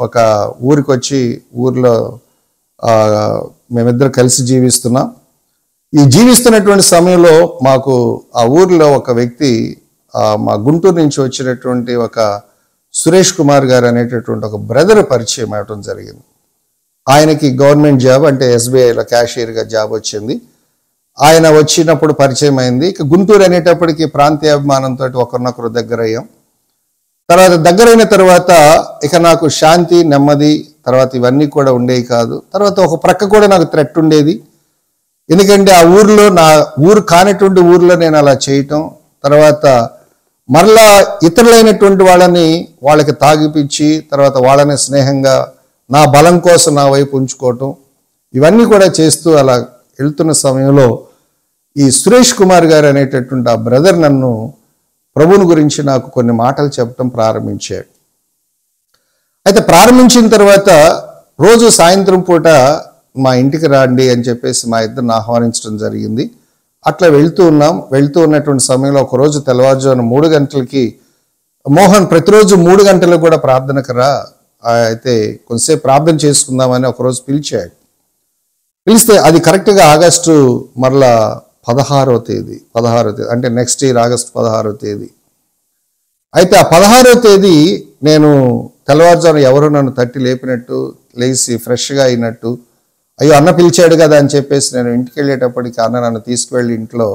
ఒక ఊరికి వచ్చి ఊర్లో మేమిద్దరు కలిసి జీవిస్తున్నాం. ఈ జీవిస్తున్నటువంటి సమయంలో మాకు ఆ ఊర్లో ఒక వ్యక్తి మా గుంటూరు నుంచి వచ్చినటువంటి ఒక సురేష్ కుమార్ గారు అనేటటువంటి ఒక బ్రదర్ పరిచయం అవడం జరిగింది. ఆయనకి గవర్నమెంట్ జాబ్ అంటే ఎస్బీఐలో క్యాషియర్గా జాబ్ వచ్చింది. ఆయన వచ్చినప్పుడు పరిచయం అయింది. ఇక గుంటూరు అనేటప్పటికీ ప్రాంతీయాభిమానంతో ఒకరినొకరు దగ్గర అయ్యాం. తర్వాత దగ్గరైన తర్వాత ఇక నాకు శాంతి నెమ్మది తర్వాత ఇవన్నీ కూడా ఉండేవి కాదు. తర్వాత ఒక ప్రక్క కూడా నాకు థ్రెట్ ఉండేది. ఎందుకంటే ఆ ఊర్లో నా ఊరు కానటువంటి ఊర్లో నేను అలా చేయటం, తర్వాత మరలా ఇతరులైనటువంటి వాళ్ళకి తాగిపిచ్చి తర్వాత వాళ్ళని స్నేహంగా నా బలం కోసం నా వైపు ఉంచుకోవటం, ఇవన్నీ కూడా చేస్తూ అలా వెళ్తున్న సమయంలో ఈ సురేష్ కుమార్ గారు అనేటటువంటి ఆ బ్రదర్ నన్ను ప్రభువుని గురించి నాకు కొన్ని మాటలు చెప్పడం ప్రారంభించాడు. అయితే ప్రారంభించిన తర్వాత రోజు సాయంత్రం పూట మా ఇంటికి రండి అని చెప్పేసి మా ఇద్దరిని ఆహ్వానించడం జరిగింది. అట్లా వెళ్తూ ఉన్నటువంటి సమయంలో ఒకరోజు తెల్లవారుజామున 3 గంటలకి మోహన్ ప్రతిరోజు 3 గంటలకు కూడా ప్రార్థనకు రా, అయితే కొంతసేపు ప్రార్థన చేసుకుందామని ఒకరోజు పిలిస్తే అది కరెక్ట్గా ఆగస్టు మరలా 16వ తేదీ అంటే నెక్స్ట్ ఇయర్ ఆగస్టు 16వ తేదీ. అయితే ఆ 16వ తేదీ నేను తెల్లవారుజామున ఎవరో నన్ను తట్టి లేపినట్టు లేచి ఫ్రెష్గా అయినట్టు, అయ్యో అన్న పిలిచాడు కదా అని చెప్పేసి నేను ఇంటికి వెళ్ళేటప్పటికి అన్న నన్ను తీసుకువెళ్ళి ఇంట్లో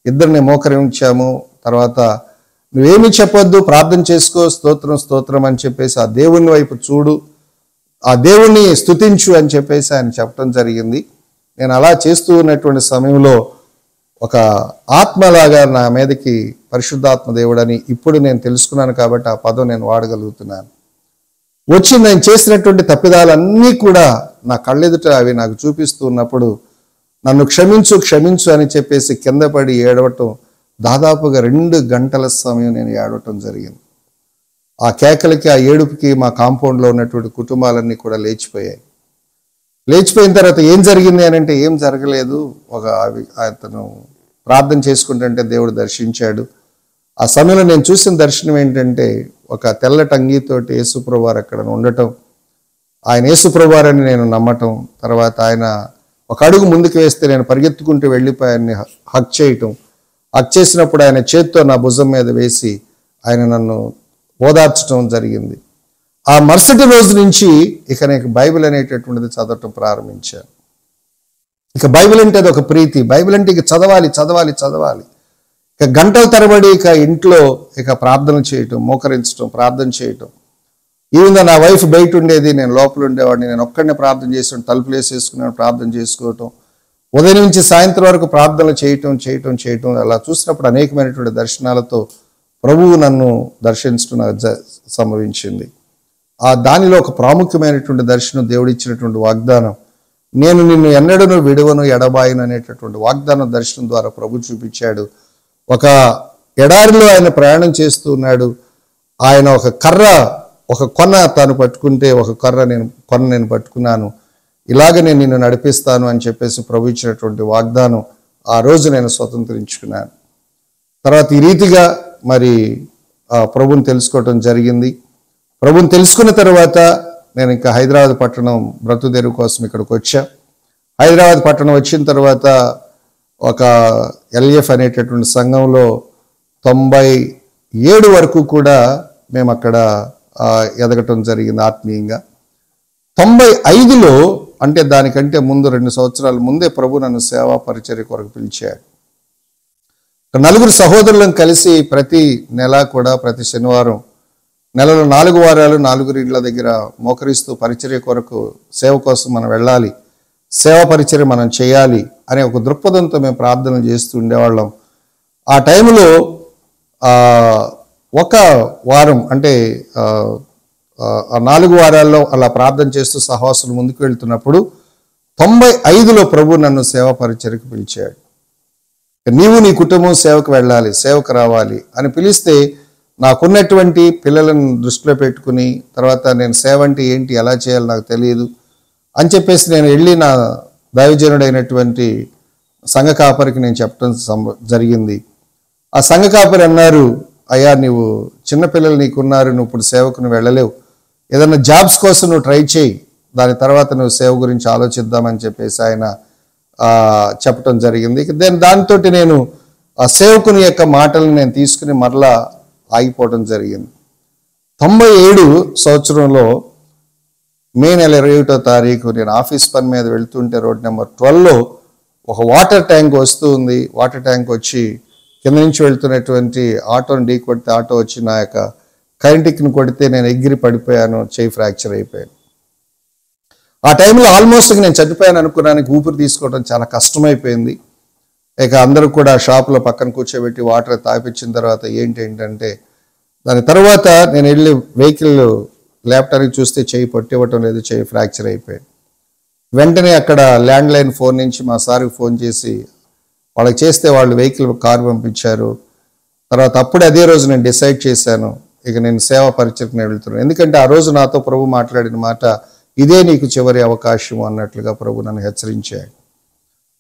ఇద్దరిని మోకరించాము. తర్వాత నువ్వేమీ చెప్పొద్దు, ప్రార్థన చేసుకో, స్తోత్రం అని చెప్పేసి ఆ దేవుని వైపు చూడు, ఆ దేవుణ్ణి స్తుతించు అని చెప్పేసి ఆయన చెప్పడం జరిగింది. నేను అలా చేస్తూ ఉన్నటువంటి సమయంలో ఒక ఆత్మలాగా నా మీదకి పరిశుద్ధాత్మ దేవుడని ఇప్పుడు నేను తెలుసుకున్నాను కాబట్టి ఆ పదం నేను వాడగలుగుతున్నాను. వచ్చి నేను చేసినటువంటి తప్పిదాలన్నీ కూడా నా కళ్ళెదుట అవి నాకు చూపిస్తూ ఉన్నప్పుడు నన్ను క్షమించు అని చెప్పేసి కింద పడి ఏడవటం, దాదాపుగా 2 గంటల సమయం నేను ఏడవటం జరిగింది. ఆ కేకలకి ఆ ఏడుపుకి మా కాంపౌండ్లో ఉన్నటువంటి కుటుంబాలన్నీ కూడా లేచిపోయిన తర్వాత ఏం జరిగింది అని అంటే ఏం జరగలేదు. అతను ప్రార్థన చేసుకుంటుంటే దేవుడు దర్శించాడు. ఆ సమయంలో నేను చూసిన దర్శనం ఏంటంటే ఒక తెల్లటి అంగీతోటి యేసుప్రభువారు అక్కడ ఉండటం, ఆయన యేసుప్రభువారని నేను నమ్మటం, తర్వాత ఆయన ఒక అడుగు ముందుకు వేస్తే నేను పరిగెత్తుకుంటూ వెళ్ళిపోయి ఆయన్ని హక్ చేసినప్పుడు ఆయన చేత్తో నా భుజం మీద వేసి ఆయన నన్ను ఓదార్చడం జరిగింది. ఆ మరుసటి రోజు నుంచి ఇక నేను బైబిల్ అనేటటువంటిది చదవటం ప్రారంభించాను. ఇక బైబిల్ అంటే అది ఒక ప్రీతి, బైబిల్ అంటే ఇక చదవాలి. ఇక గంటల తరబడి ఇక ఇంట్లో ఇక ప్రార్థన చేయటం, మోకరించడం, ప్రార్థన చేయటం. ఈవెన్ నా వైఫ్ బయట ఉండేది, నేను లోపల ఉండేవాడిని. నేను ఒక్కడనే ప్రార్థన చేసాను, తలుపులు వేసేసుకున్నాను, ప్రార్థన చేసుకోవటం, ఉదయం నుంచి సాయంత్రం వరకు ప్రార్థనలు చేయటం. అలా చూసినప్పుడు అనేకమైనటువంటి దర్శనాలతో ప్రభువు నన్ను దర్శించడం సంభవించింది. దానిలో ఒక ప్రాముఖ్యమైనటువంటి దర్శనం, దేవుడిచ్చినటువంటి వాగ్దానం, నేను నిన్ను ఎన్నడను విడువను ఎడబాయను అనేటటువంటి వాగ్దానం దర్శనం ద్వారా ప్రభు చూపించాడు. ఒక ఎడారిలో ఆయన ప్రయాణం చేస్తూ ఉన్నాడు. ఆయన ఒక కొన తాను పట్టుకుంటే ఒక కొన నేను పట్టుకున్నాను, ఇలాగ నేను నిన్ను నడిపిస్తాను అని చెప్పేసి ప్రభు ఇచ్చినటువంటి వాగ్దానం ఆ రోజు నేను స్వతంత్రించుకున్నాను. తర్వాత ఈ రీతిగా మరి ప్రభుని తెలుసుకోవటం జరిగింది. ప్రభుని తెలుసుకున్న తర్వాత నేను ఇంకా హైదరాబాద్ పట్టణం బ్రతుదెరువు కోసం ఇక్కడికి వచ్చా. హైదరాబాద్ పట్టణం వచ్చిన తర్వాత ఒక ఎల్ఎఫ్ అనేటటువంటి సంఘంలో 97 వరకు కూడా మేము అక్కడ ఎదగటం జరిగింది ఆత్మీయంగా. 95లో అంటే దానికంటే ముందు 2 సంవత్సరాల ముందే ప్రభు నన్ను సేవా పరిచర్య కొరకు పిలిచాడు. 4 సహోదరులను కలిసి ప్రతి నెల కూడా ప్రతి శనివారం నెలలో 4 వారాలు 4 ఇండ్ల దగ్గర మోకరిస్తూ పరిచర్య కొరకు సేవ కోసం మనం వెళ్ళాలి, సేవా పరిచర్య మనం చేయాలి అనే ఒక దృక్పథంతో మేము ప్రార్థనలు చేస్తూ ఉండేవాళ్ళం. ఆ టైంలో ఒక వారం అంటే 4 వారాల్లో అలా ప్రార్థన చేస్తూ సహవాసులు ముందుకు వెళ్తున్నప్పుడు 95లో ప్రభు నన్ను సేవా పరిచర్యకు పిలిచాడు. నీవు నీ కుటుంబం సేవకు వెళ్ళాలి, సేవకు రావాలి అని పిలిస్తే నాకున్నటువంటి పిల్లలను దృష్టిలో పెట్టుకుని తర్వాత నేను సేవ అంటే ఏంటి, ఎలా చేయాలి నాకు తెలియదు అని చెప్పేసి నేను వెళ్ళి నా దైవజనుడైనటువంటి సంఘ కాపరికి నేను చెప్పడం జరిగింది. ఆ సంఘ కాపరి అన్నారు, అయ్యా నువ్వు చిన్నపిల్లలు నీకున్నారు, నువ్వు ఇప్పుడు సేవకు నువ్వు వెళ్ళలేవు, ఏదన్నా జాబ్స్ కోసం నువ్వు ట్రై చేయి, దాని తర్వాత నువ్వు సేవ గురించి ఆలోచిద్దామని చెప్పేసి ఆయన చెప్పడం జరిగింది. దాంతో నేను ఆ సేవకుని యొక్క మాటలను నేను తీసుకుని మరలా ఆగిపోవడం జరిగింది. 97 సంవత్సరంలో మే నెల 21వ తారీఖు నేను ఆఫీస్ పని మీద వెళ్తుంటే రోడ్ నెంబర్ 12లో ఒక వాటర్ ట్యాంక్ వస్తూ ఉంది. వాటర్ ట్యాంక్ వచ్చి కింద నుంచి వెళ్తున్నటువంటి ఆటోని ఢీ కొడితే ఆటో వచ్చి నా యొక్క కరెంటిక్ని కొడితే నేను ఎగిరి పడిపోయాను, చెయ్యి ఫ్రాక్చర్ అయిపోయాను. ఆ టైంలో ఆల్మోస్ట్ నేను చనిపోయాను అనుకున్నానికి ఊపిరి తీసుకోవడం చాలా కష్టమైపోయింది. ఇక అందరూ కూడా షాప్లో పక్కన కూర్చోబెట్టి వాటర్ తాపించిన తర్వాత ఏంటంటే దాని తర్వాత నేను వెళ్ళి వెహికల్ లేపటానికి చూస్తే చెయ్యి పట్టివ్వటం లేదు, చెయ్యి ఫ్రాక్చర్ అయిపోయింది. వెంటనే అక్కడ ల్యాండ్ లైన్ ఫోన్ నుంచి మా సార్కి ఫోన్ చేసి వాళ్ళకి చేస్తే వాళ్ళు వెహికల్ కారు పంపించారు. తర్వాత అప్పుడే అదే రోజు నేను డిసైడ్ చేశాను, ఇక నేను సేవా పరిచయకు నేను వెళ్తున్నాను. ఎందుకంటే ఆ రోజు నాతో ప్రభు మాట్లాడిన మాట, ఇదే నీకు చివరి అవకాశం అన్నట్లుగా ప్రభు నన్ను హెచ్చరించాడు.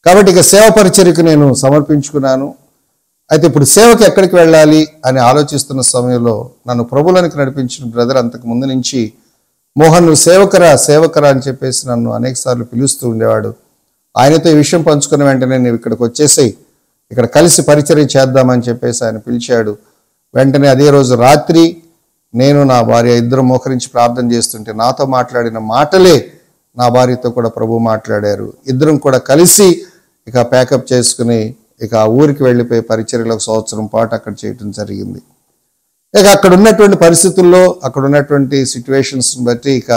కాబట్టి ఇక సేవ పరిచర్యకు నేను సమర్పించుకున్నాను. అయితే ఇప్పుడు సేవకు ఎక్కడికి వెళ్ళాలి అని ఆలోచిస్తున్న సమయంలో నన్ను ప్రభువులోనికి నడిపించిన బ్రదర్ అంతకు ముందు నుంచి మోహన్ నువ్వు సేవకరా అని చెప్పేసి నన్ను అనేక సార్లు పిలుస్తూ ఉండేవాడు. ఆయనతో ఈ విషయం పంచుకున్న వెంటనే నువ్వు ఇక్కడికి వచ్చేసేయి, ఇక్కడ కలిసి పరిచర్య చేద్దామని చెప్పేసి ఆయన పిలిచాడు. వెంటనే అదే రోజు రాత్రి నేను నా భార్య ఇద్దరు మోకరించి ప్రార్థన చేస్తుంటే నాతో మాట్లాడిన మాటలే నా భార్యతో కూడా ప్రభు మాట్లాడారు. ఇద్దరం కూడా కలిసి ఇక ప్యాకప్ చేసుకుని ఇక ఆ ఊరికి వెళ్ళిపోయి పరిచర్యలో 1 సంవత్సరం పాటు అక్కడ చేయటం జరిగింది. ఇక అక్కడ ఉన్నటువంటి పరిస్థితుల్లో అక్కడ ఉన్నటువంటి సిచ్యువేషన్స్ని బట్టి ఇక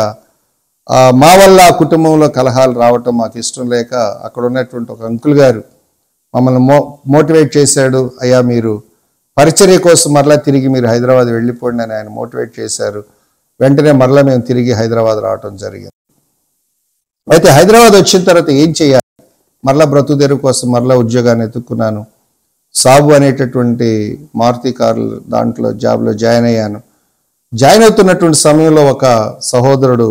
మా వల్ల ఆ కుటుంబంలో కలహాలు రావటం మాకు ఇష్టం లేక అక్కడ ఉన్నటువంటి ఒక అంకుల్ గారు మమ్మల్ని మోటివేట్ చేశాడు. అయ్యా మీరు పరిచర్య కోసం మరలా తిరిగి మీరు హైదరాబాద్ వెళ్ళిపోండి అని ఆయన మోటివేట్ చేశారు. వెంటనే మరలా మేము తిరిగి హైదరాబాద్ రావటం జరిగింది. అయితే హైదరాబాద్ వచ్చిన తర్వాత ఏం చేయాలి, మరలా బ్రతుకుదెరువు కోసం మరలా ఉద్యోగాన్ని ఎత్తుక్కున్నాను. సాబు అనేటటువంటి మారుతి కార్లు దాంట్లో జాబ్లో జాయిన్ అయ్యాను. జాయిన్ అవుతున్నటువంటి సమయంలో ఒక సహోదరుడు,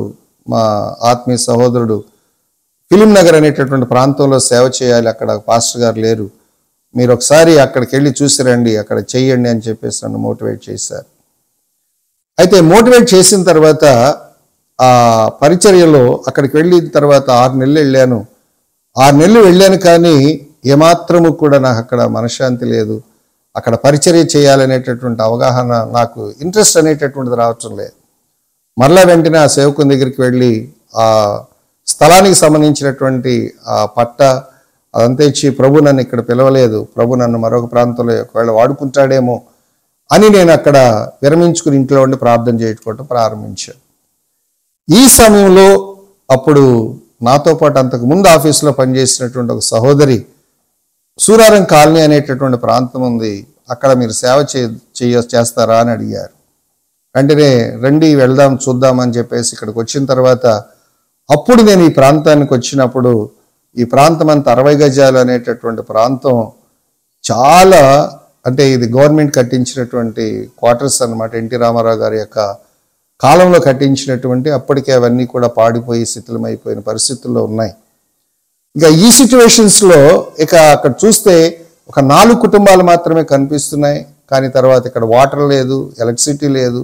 మా ఆత్మీయ సహోదరుడు, ఫిలిం నగర్ అనేటటువంటి ప్రాంతంలో సేవ చేయాలి, అక్కడ పాస్టర్ గారు లేరు, మీరు ఒకసారి అక్కడికి వెళ్ళి చూసిరండి, అక్కడ చెయ్యండి అని చెప్పేసి నన్ను మోటివేట్ చేశారు. అయితే మోటివేట్ చేసిన తర్వాత ఆ పరిచర్యలో అక్కడికి వెళ్ళిన తర్వాత 6 నెలలు వెళ్ళాను. 6 నెలలు వెళ్ళాను కానీ ఏమాత్రము కూడా నాకు అక్కడ మనశ్శాంతి లేదు. అక్కడ పరిచర్య చేయాలనేటటువంటి అవగాహన, నాకు ఇంట్రెస్ట్ అనేటటువంటిది రావటం లేదు. మరలా వెంటనే ఆ సేవకుని దగ్గరికి వెళ్ళి ఆ స్థలానికి సంబంధించినటువంటి ఆ పట్ట అదంతా ఇచ్చి ప్రభు నన్ను ఇక్కడ పిలవలేదు, ప్రభు నన్ను మరొక ప్రాంతంలో ఒకవేళ వాడుకుంటాడేమో అని నేను అక్కడ విరమించుకుని ఇంట్లో ఉండి ప్రార్థన చేసుకోవటం ప్రారంభించాను. ఈ సమయంలో అప్పుడు నాతో పాటు అంతకు ముందు ఆఫీసులో పనిచేసినటువంటి ఒక సహోదరి, సూరారం కాలనీ అనేటటువంటి ప్రాంతం ఉంది, అక్కడ మీరు సేవ చేస్తారా అని అడిగారు. వెంటనే రండి వెళ్దాం చూద్దామని చెప్పేసి ఇక్కడికి వచ్చిన తర్వాత అప్పుడు నేను ఈ ప్రాంతానికి వచ్చినప్పుడు ఈ ప్రాంతం అంతా 60 గజాలు అనేటటువంటి ప్రాంతం చాలా, అంటే ఇది గవర్నమెంట్ కట్టించినటువంటి క్వార్టర్స్ అన్నమాట. ఎన్టీ రామారావు గారి యొక్క కాలంలో కట్టించినటువంటి, అప్పటికే అవన్నీ కూడా పాడిపోయి శిథిలమైపోయిన పరిస్థితుల్లో ఉన్నాయి. ఇక ఈ సిచ్యువేషన్స్లో ఇక అక్కడ చూస్తే ఒక 4 కుటుంబాలు మాత్రమే కనిపిస్తున్నాయి. కానీ తర్వాత ఇక్కడ వాటర్ లేదు, ఎలక్ట్రిసిటీ లేదు,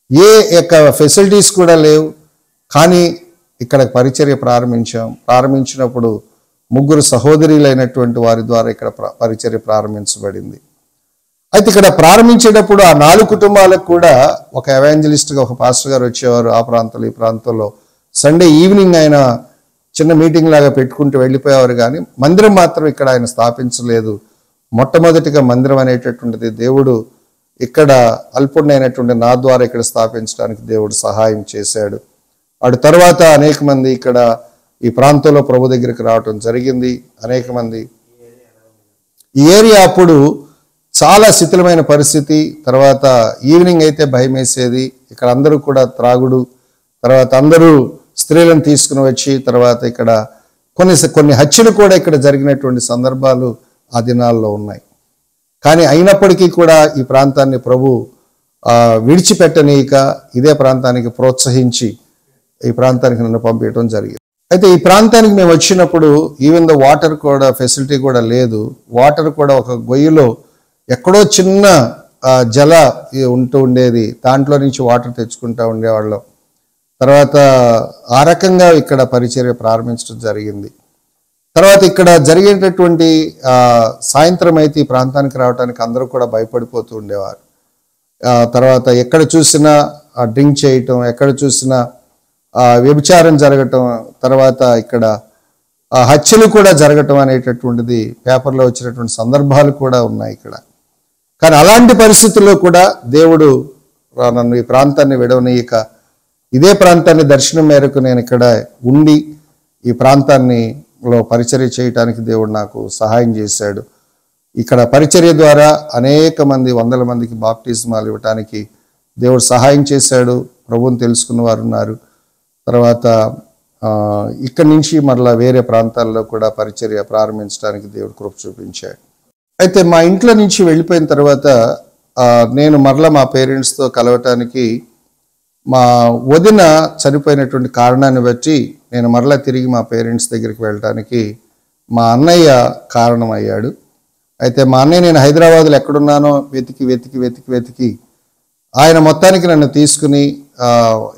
ఏ యొక్క ఫెసిలిటీస్ కూడా లేవు. కానీ ఇక్కడ పరిచర్య ప్రారంభించినప్పుడు 3 సహోదరులైనటువంటి వారి ద్వారా ఇక్కడ పరిచర్య ప్రారంభించబడింది. అయితే ఇక్కడ ప్రారంభించేటప్పుడు ఆ 4 కుటుంబాలకు కూడా ఒక ఎవాంజలిస్ట్గా ఒక పాస్టర్ గారు వచ్చేవారు. ఆ ప్రాంతంలో ఈ ప్రాంతంలో సండే ఈవినింగ్ ఆయన చిన్న మీటింగ్ లాగా పెట్టుకుంటూ వెళ్ళిపోయేవారు. కానీ మందిరం మాత్రం ఇక్కడ ఆయన స్థాపించలేదు. మొట్టమొదటిగా మందిరం అనేటటువంటిది దేవుడు ఇక్కడ అల్పుడైనటువంటి నా ద్వారా ఇక్కడ స్థాపించడానికి దేవుడు సహాయం చేశాడు. అటు తర్వాత అనేక మంది ఇక్కడ ఈ ప్రాంతంలో ప్రభు దగ్గరికి రావటం జరిగింది. అనేక మంది ఈ ఏరియా అప్పుడు చాలా శిథిలమైన పరిస్థితి. తర్వాత ఈవినింగ్ అయితే భయం వేసేది. ఇక్కడ అందరూ కూడా త్రాగుడు, తర్వాత అందరూ స్త్రీలను తీసుకుని వచ్చి తర్వాత ఇక్కడ కొన్ని హత్యలు కూడా ఇక్కడ జరిగినటువంటి సందర్భాలు ఆ దినాల్లో ఉన్నాయి. కానీ అయినప్పటికీ కూడా ఈ ప్రాంతాన్ని ప్రభు విడిచిపెట్టనీయక ఇదే ప్రాంతానికి ప్రోత్సహించి ఈ ప్రాంతానికి నన్ను పంపించడం జరిగింది. అయితే ఈ ప్రాంతానికి మేము వచ్చినప్పుడు ఈవెన్ ద వాటర్ కూడా ఫెసిలిటీ కూడా లేదు. వాటర్ కూడా ఒక గొయ్యిలో ఎక్కడో చిన్న జల ఉంటూ ఉండేది, దాంట్లో నుంచి వాటర్ తెచ్చుకుంటూ ఉండేవాళ్ళం. తర్వాత ఆ రకంగా ఇక్కడ పరిచర్య ప్రారంభించడం జరిగింది. తర్వాత ఇక్కడ జరిగేటటువంటి సాయంత్రం అయితే ఈ ప్రాంతానికి రావడానికి అందరూ కూడా భయపడిపోతూ ఉండేవారు. తర్వాత ఎక్కడ చూసినా డ్రింక్ చేయటం, ఎక్కడ చూసినా వ్యభిచారం జరగటం, తర్వాత ఇక్కడ హత్యలు కూడా జరగటం అనేటటువంటిది పేపర్లో వచ్చినటువంటి సందర్భాలు కూడా ఉన్నాయి ఇక్కడ. కానీ అలాంటి పరిస్థితుల్లో కూడా దేవుడు నన్ను ఈ ప్రాంతాన్ని విడవనీయక ఇదే ప్రాంతాన్ని దర్శనం మేరకు నేను ఇక్కడ ఉండి ఈ ప్రాంతాన్నిలో పరిచర్య చేయటానికి దేవుడు నాకు సహాయం చేశాడు. ఇక్కడ పరిచర్య ద్వారా అనేక మంది, వందల మందికి బాప్టిజమాలు ఇవ్వటానికి దేవుడు సహాయం చేశాడు. ప్రభువుని తెలుసుకున్న వారు ఉన్నారు. తర్వాత ఇక్కడి నుంచి మరలా వేరే ప్రాంతాల్లో కూడా పరిచర్య ప్రారంభించడానికి దేవుడు కృప చూపించాడు. అయితే మా ఇంట్లో నుంచి వెళ్ళిపోయిన తర్వాత నేను మరలా మా పేరెంట్స్తో కలవటానికి, మా వదిన చనిపోయినటువంటి కారణాన్ని బట్టి నేను మరలా తిరిగి మా పేరెంట్స్ దగ్గరికి వెళ్ళటానికి మా అన్నయ్య కారణమయ్యాడు. అయితే మా అన్నయ్య నేను హైదరాబాద్లో ఎక్కడున్నానో వెతికి ఆయన మొత్తానికి నన్ను తీసుకుని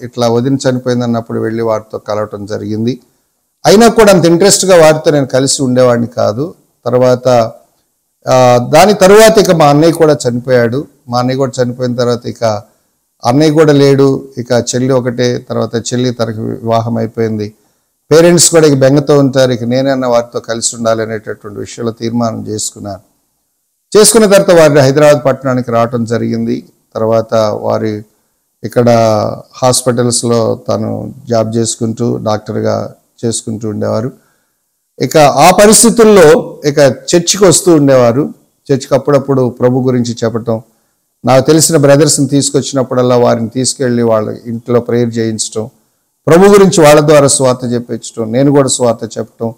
ఇట్లా వదిన చనిపోయిందన్నప్పుడు వెళ్ళి వారితో కలవటం జరిగింది. అయినా కూడా అంత ఇంట్రెస్ట్గా వారితో నేను కలిసి ఉండేవాడిని కాదు. తర్వాత దాని తరువాత ఇక మా అన్నయ్య కూడా చనిపోయాడు. మా అన్నయ్య కూడా చనిపోయిన తర్వాత ఇక అన్నయ్య కూడా లేడు, ఇక చెల్లి ఒకటే. తర్వాత చెల్లి తనకు వివాహం అయిపోయింది. పేరెంట్స్ కూడా ఇక బెంగతో ఉంటారు, ఇక నేనన్నా వారితో కలిసి ఉండాలి అనేటటువంటి విషయంలో తీర్మానం చేసుకున్న తర్వాత వారి హైదరాబాద్ పట్టణానికి రావటం జరిగింది. తర్వాత వారి ఇక్కడ హాస్పిటల్స్లో తను జాబ్ చేసుకుంటూ డాక్టర్గా చేసుకుంటూ ఉండేవారు. ఇక ఆ పరిస్థితుల్లో ఇక చర్చికి వస్తూ ఉండేవారు. చర్చికి అప్పుడప్పుడు ప్రభు గురించి చెప్పటం, నాకు తెలిసిన బ్రదర్స్ని తీసుకొచ్చినప్పుడల్లా వారిని తీసుకెళ్ళి వాళ్ళ ఇంట్లో ప్రేయర్ చేయించడం, ప్రభు గురించి వాళ్ళ ద్వారా స్వార్థ చెప్పించడం, నేను కూడా స్వార్థ చెప్పటం,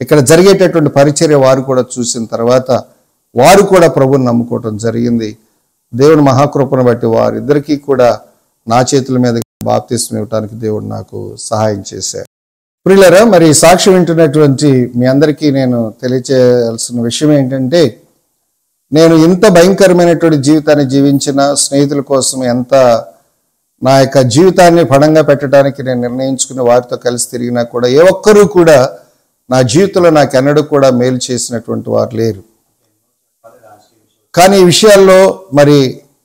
ఇక్కడ జరిగేటటువంటి పరిచర్య వారు కూడా చూసిన తర్వాత వారు కూడా ప్రభుని నమ్ముకోవటం జరిగింది. దేవుని మహాకృపను బట్టి వారిద్దరికీ కూడా నా చేతుల మీద బాప్తిస్మం ఇవ్వడానికి దేవుడు నాకు సహాయం చేశారు. ప్రియులారా, మరి సాక్షి వింటున్నటువంటి మీ అందరికీ నేను తెలియచేయాల్సిన విషయం ఏంటంటే, నేను ఇంత భయంకరమైనటువంటి జీవితాన్ని జీవించిన, స్నేహితుల కోసం ఎంత నా యొక్క జీవితాన్ని పణంగా పెట్టడానికి నేను నిర్ణయించుకుని వారితో కలిసి తిరిగినా కూడా ఏ ఒక్కరూ కూడా నా జీవితంలో నాకెన్నడూ కూడా మేలు చేసినటువంటి వారు లేరు. కానీ ఈ విషయాల్లో మరి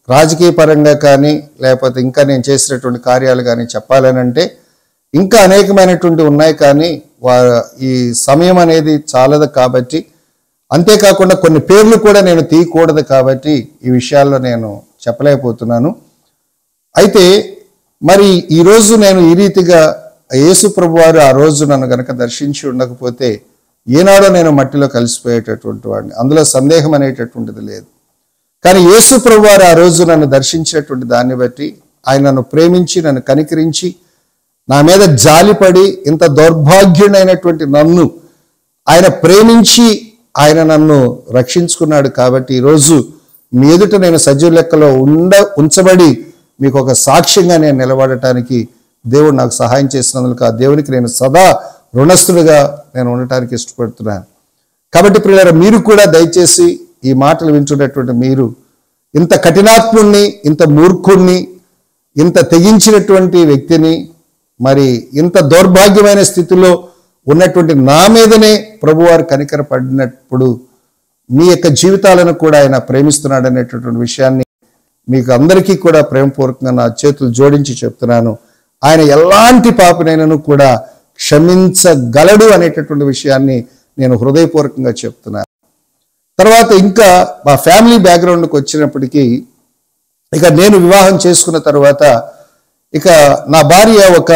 రాజకీయ పరంగా కానీ లేకపోతే ఇంకా నేను చేసినటువంటి కార్యాలు కానీ చెప్పాలనంటే ఇంకా అనేకమైనటువంటి ఉన్నాయి. కానీ ఈ సమయం అనేది చాలదు కాబట్టి, అంతేకాకుండా కొన్ని పేర్లు కూడా నేను తీయకూడదు కాబట్టి ఈ విషయాల్లో నేను చెప్పలేకపోతున్నాను. అయితే మరి ఈరోజు నేను ఈ రీతిగా యేసు ప్రభు వారు ఆ రోజు నన్ను గనక దర్శించి ఉండకపోతే ఏనాడో నేను మట్టిలో కలిసిపోయేటటువంటి వాడిని, అందులో సందేహం అనేటటువంటిది లేదు. కానీ యేసు ప్రభు వారు ఆ రోజు నన్ను దర్శించినటువంటి దాన్ని బట్టి, ఆయన నన్ను ప్రేమించి నన్ను కనికరించి నా మీద జాలిపడి ఇంత దౌర్భాగ్యుడైనటువంటి నన్ను ఆయన ప్రేమించి ఆయన నన్ను రక్షించుకున్నాడు. కాబట్టి ఈరోజు మీ ఎదుట నేను సజీవ లెక్కలో ఉంచబడి మీకు ఒక సాక్ష్యంగా నేను నిలబడటానికి దేవుడు నాకు సహాయం చేసినందుకు ఆ దేవునికి నేను సదా రుణస్థుడిగా నేను ఉండటానికి ఇష్టపడుతున్నాను. కాబట్టి ప్రియులారా, మీరు కూడా దయచేసి ఈ మాటలు వింటున్నటువంటి మీరు, ఇంత కఠినాత్ముణ్ణి, ఇంత మూర్ఖుణ్ణి, ఇంత తెగించినటువంటి వ్యక్తిని, మరి ఇంత దౌర్భాగ్యమైన స్థితిలో ఉన్నటువంటి నా మీదనే ప్రభువారు కనికరపడినప్పుడు మీ యొక్క జీవితాలను కూడా ఆయన ప్రేమిస్తున్నాడు అనేటటువంటి విషయాన్ని మీకు అందరికీ కూడా ప్రేమపూర్వకంగా నా చేతులు జోడించి చెప్తున్నాను. ఆయన ఎలాంటి పాపినైనను కూడా క్షమించగలడు అనేటటువంటి విషయాన్ని నేను హృదయపూర్వకంగా చెప్తున్నాను. తర్వాత ఇంకా మా ఫ్యామిలీ బ్యాక్గ్రౌండ్కి వచ్చినప్పటికీ ఇక నేను వివాహం చేసుకున్న తర్వాత ఇక నా భార్య ఒక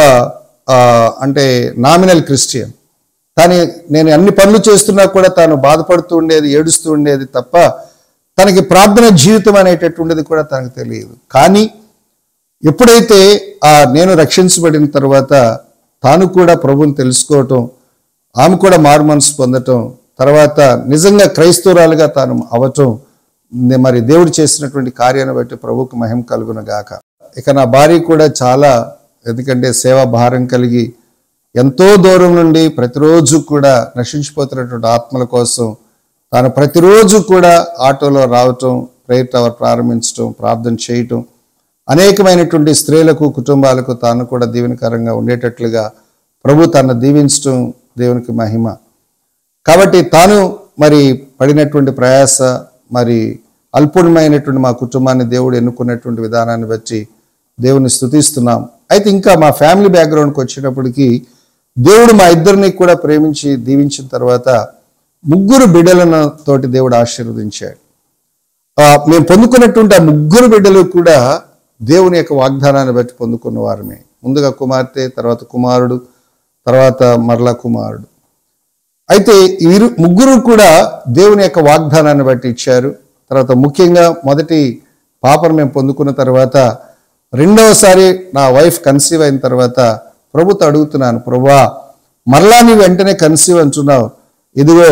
అంటే నామినల్ క్రిస్టియన్. కానీ నేను అన్ని పనులు చేస్తున్నా కూడా తాను బాధపడుతూ ఉండేది, ఏడుస్తూ ఉండేది తప్ప తనకి ప్రార్థన జీవితం అనేటటువంటిది కూడా తనకు తెలియదు. కానీ ఎప్పుడైతే నేను రక్షించబడిన తర్వాత తాను కూడా ప్రభువుని తెలుసుకోవటం, ఆమె కూడా మారు మనసు పొందటం, తర్వాత నిజంగా క్రైస్తవురాలుగా తాను అవటం, మరి దేవుడు చేసినటువంటి కార్యాన్ని బట్టి ప్రభువుకు మహిమ కలుగును గాక. ఇక నా భార్య కూడా చాలా, ఎందుకంటే సేవా భారం కలిగి ఎంతో దూరం నుండి ప్రతిరోజు కూడా నశించిపోతున్నటువంటి ఆత్మల కోసం తాను ప్రతిరోజు కూడా ఆటోలో రావటం, ప్రేయర్ టవర్ ప్రారంభించటం, ప్రార్థన చేయటం, అనేకమైనటువంటి స్త్రీలకు కుటుంబాలకు తాను కూడా దీవెనకరంగా ఉండేటట్లుగా ప్రభు తనను దీవించటం దేవునికి మహిమ. కాబట్టి తాను మరి పడినటువంటి ప్రయాస, మరి అల్పుణమైనటువంటి మా కుటుంబాన్ని దేవుడు ఎన్నుకున్నటువంటి విధానాన్ని బట్టి దేవుని స్తుతిస్తున్నాం. అయితే ఇంకా మా ఫ్యామిలీ బ్యాక్గ్రౌండ్కి వచ్చేటప్పటికి దేవుడు మా ఇద్దరిని కూడా ప్రేమించి దీవించిన తర్వాత 3 బిడ్డలను తోటి దేవుడు ఆశీర్వదించాడు. మేము పొందుకున్నటువంటి ఆ 3 బిడ్డలు కూడా దేవుని యొక్క వాగ్దానాన్ని బట్టి పొందుకున్న వారమే. ముందుగా కుమార్తె, తర్వాత కుమారుడు, తర్వాత మరలా కుమారుడు. అయితే ఈ 3 కూడా దేవుని యొక్క వాగ్దానాన్ని బట్టి ఇచ్చారు. తర్వాత ముఖ్యంగా మొదటి పాపను మేము పొందుకున్న తర్వాత రెండవసారి నా వైఫ్ కన్సీవ్ అయిన తర్వాత ప్రభుతో అడుగుతున్నాను, ప్రభువా మరలా నీ వెంటనే కన్సీవ్ అంటున్నావు, ఇదిగో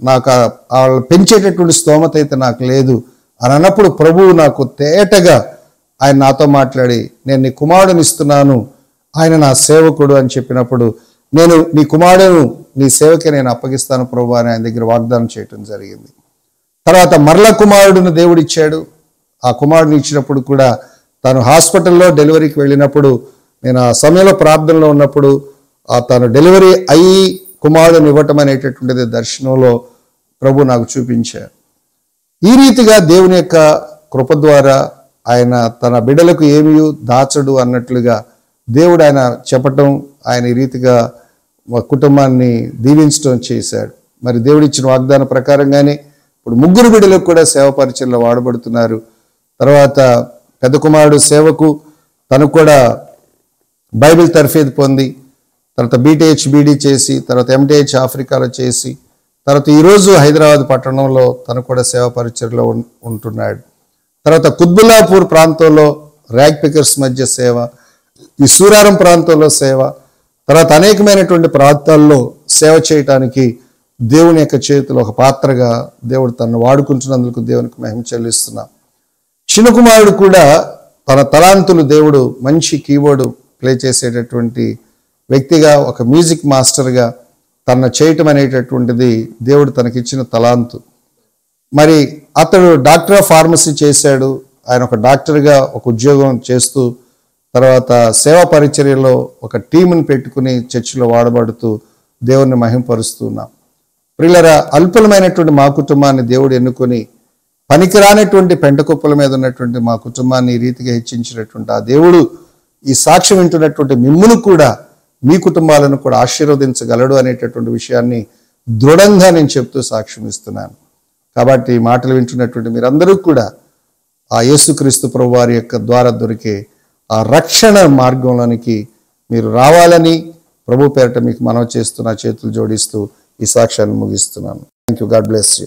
నాకు వాళ్ళు పెంచేటటువంటి స్తోమత అయితే నాకు లేదు అని అన్నప్పుడు ప్రభువు నాకు తేటగా ఆయన నాతో మాట్లాడి, నేను నీ కుమారుడిని ఇస్తున్నాను, ఆయన నా సేవకుడు అని చెప్పినప్పుడు నేను నీ కుమారుడును నీ సేవకే నేను అప్పగిస్తాను ప్రభువా అని ఆయన దగ్గర వాగ్దానం చేయటం జరిగింది. తర్వాత మరల కుమారుడును దేవుడు ఇచ్చాడు. ఆ కుమారుడిని ఇచ్చినప్పుడు కూడా తను హాస్పిటల్లో డెలివరీకి వెళ్ళినప్పుడు నేను ఆ సమయంలో ప్రార్థనలో ఉన్నప్పుడు తను డెలివరీ అయ్యి కుమారుడిని ఇవ్వటం అనేటటువంటిది దర్శనంలో ప్రభు నాకు చూపించారు. ఈ రీతిగా దేవుని యొక్క కృప ద్వారా ఆయన తన బిడ్డలకు ఏమీ దాచడు అన్నట్లుగా దేవుడు ఆయన చెప్పటం, ఆయన ఈ రీతిగా కుటుంబాన్ని దీవించడం చేశాడు. మరి దేవుడు ఇచ్చిన వాగ్దాన ప్రకారంగానే ఇప్పుడు 3 బిడ్డలకు కూడా సేవ పరిచయంలో వాడబడుతున్నారు. తర్వాత పెద్ద కుమారుడు సేవకు తను కూడా బైబిల్ తర్ఫీదు పొంది, తర్వాత బీటీహెచ్ బీడీ చేసి, తర్వాత ఎంటీహెచ్ ఆఫ్రికాలో చేసి, తర్వాత ఈరోజు హైదరాబాద్ పట్టణంలో తను కూడా సేవ పరిచయంలో ఉంటున్నాడు. తర్వాత కుత్బుల్లాపూర్ ప్రాంతంలో ర్యాగ్ పికర్స్ మధ్య సేవ, ఈ సూరారం ప్రాంతంలో సేవ, తర్వాత అనేకమైనటువంటి ప్రాంతాల్లో సేవ చేయటానికి దేవుని యొక్క చేతిలో ఒక పాత్రగా దేవుడు తనను వాడుకుంటున్నందుకు దేవునికి మహిమ చెల్లిస్తున్నాం. చిన్న కుమారుడు కూడా తన తలాంతులు దేవుడు మంచి కీబోర్డు ప్లే చేసేటటువంటి వ్యక్తిగా, ఒక మ్యూజిక్ మాస్టర్గా తన చేయటం అనేటటువంటిది దేవుడు తనకిచ్చిన తలాంతు. మరి అతడు డాక్టర్ ఆఫ్ ఫార్మసీ చేశాడు. ఆయన ఒక డాక్టర్గా ఒక ఉద్యోగం చేస్తూ తర్వాత సేవా పరిచర్యలో ఒక టీముని పెట్టుకుని చర్చిలో వాడబడుతూ దేవుణ్ణి మహింపరుస్తున్నాం. ప్రియులారా, అల్పులమైనటువంటి మా కుటుంబాన్ని దేవుడు ఎన్నుకొని పనికిరానటువంటి పెంటకుప్పల మీద ఉన్నటువంటి మా కుటుంబాన్ని ఈ రీతిగా హెచ్చించినటువంటి ఆ దేవుడు ఈ సాక్ష్యం వింటున్నటువంటి మిమ్మును కూడా, మీ కుటుంబాలను కూడా ఆశీర్వదించగలడు అనేటటువంటి విషయాన్ని దృఢంగా నేను చెప్తూ సాక్ష్యం ఇస్తున్నాను. కాబట్టి ఈ మాటలు వింటున్నటువంటి మీరందరూ కూడా ఆ యేసుక్రీస్తు ప్రభువారి యొక్క ద్వారా దొరికే ఆ రక్షణ మార్గంలోనికి మీరు రావాలని ప్రభు పేరట మీకు మనవి చేస్తూ నా చేతులు జోడిస్తూ ఈ సాక్ష్యాన్ని ముగిస్తున్నాను. Thank you. God bless you.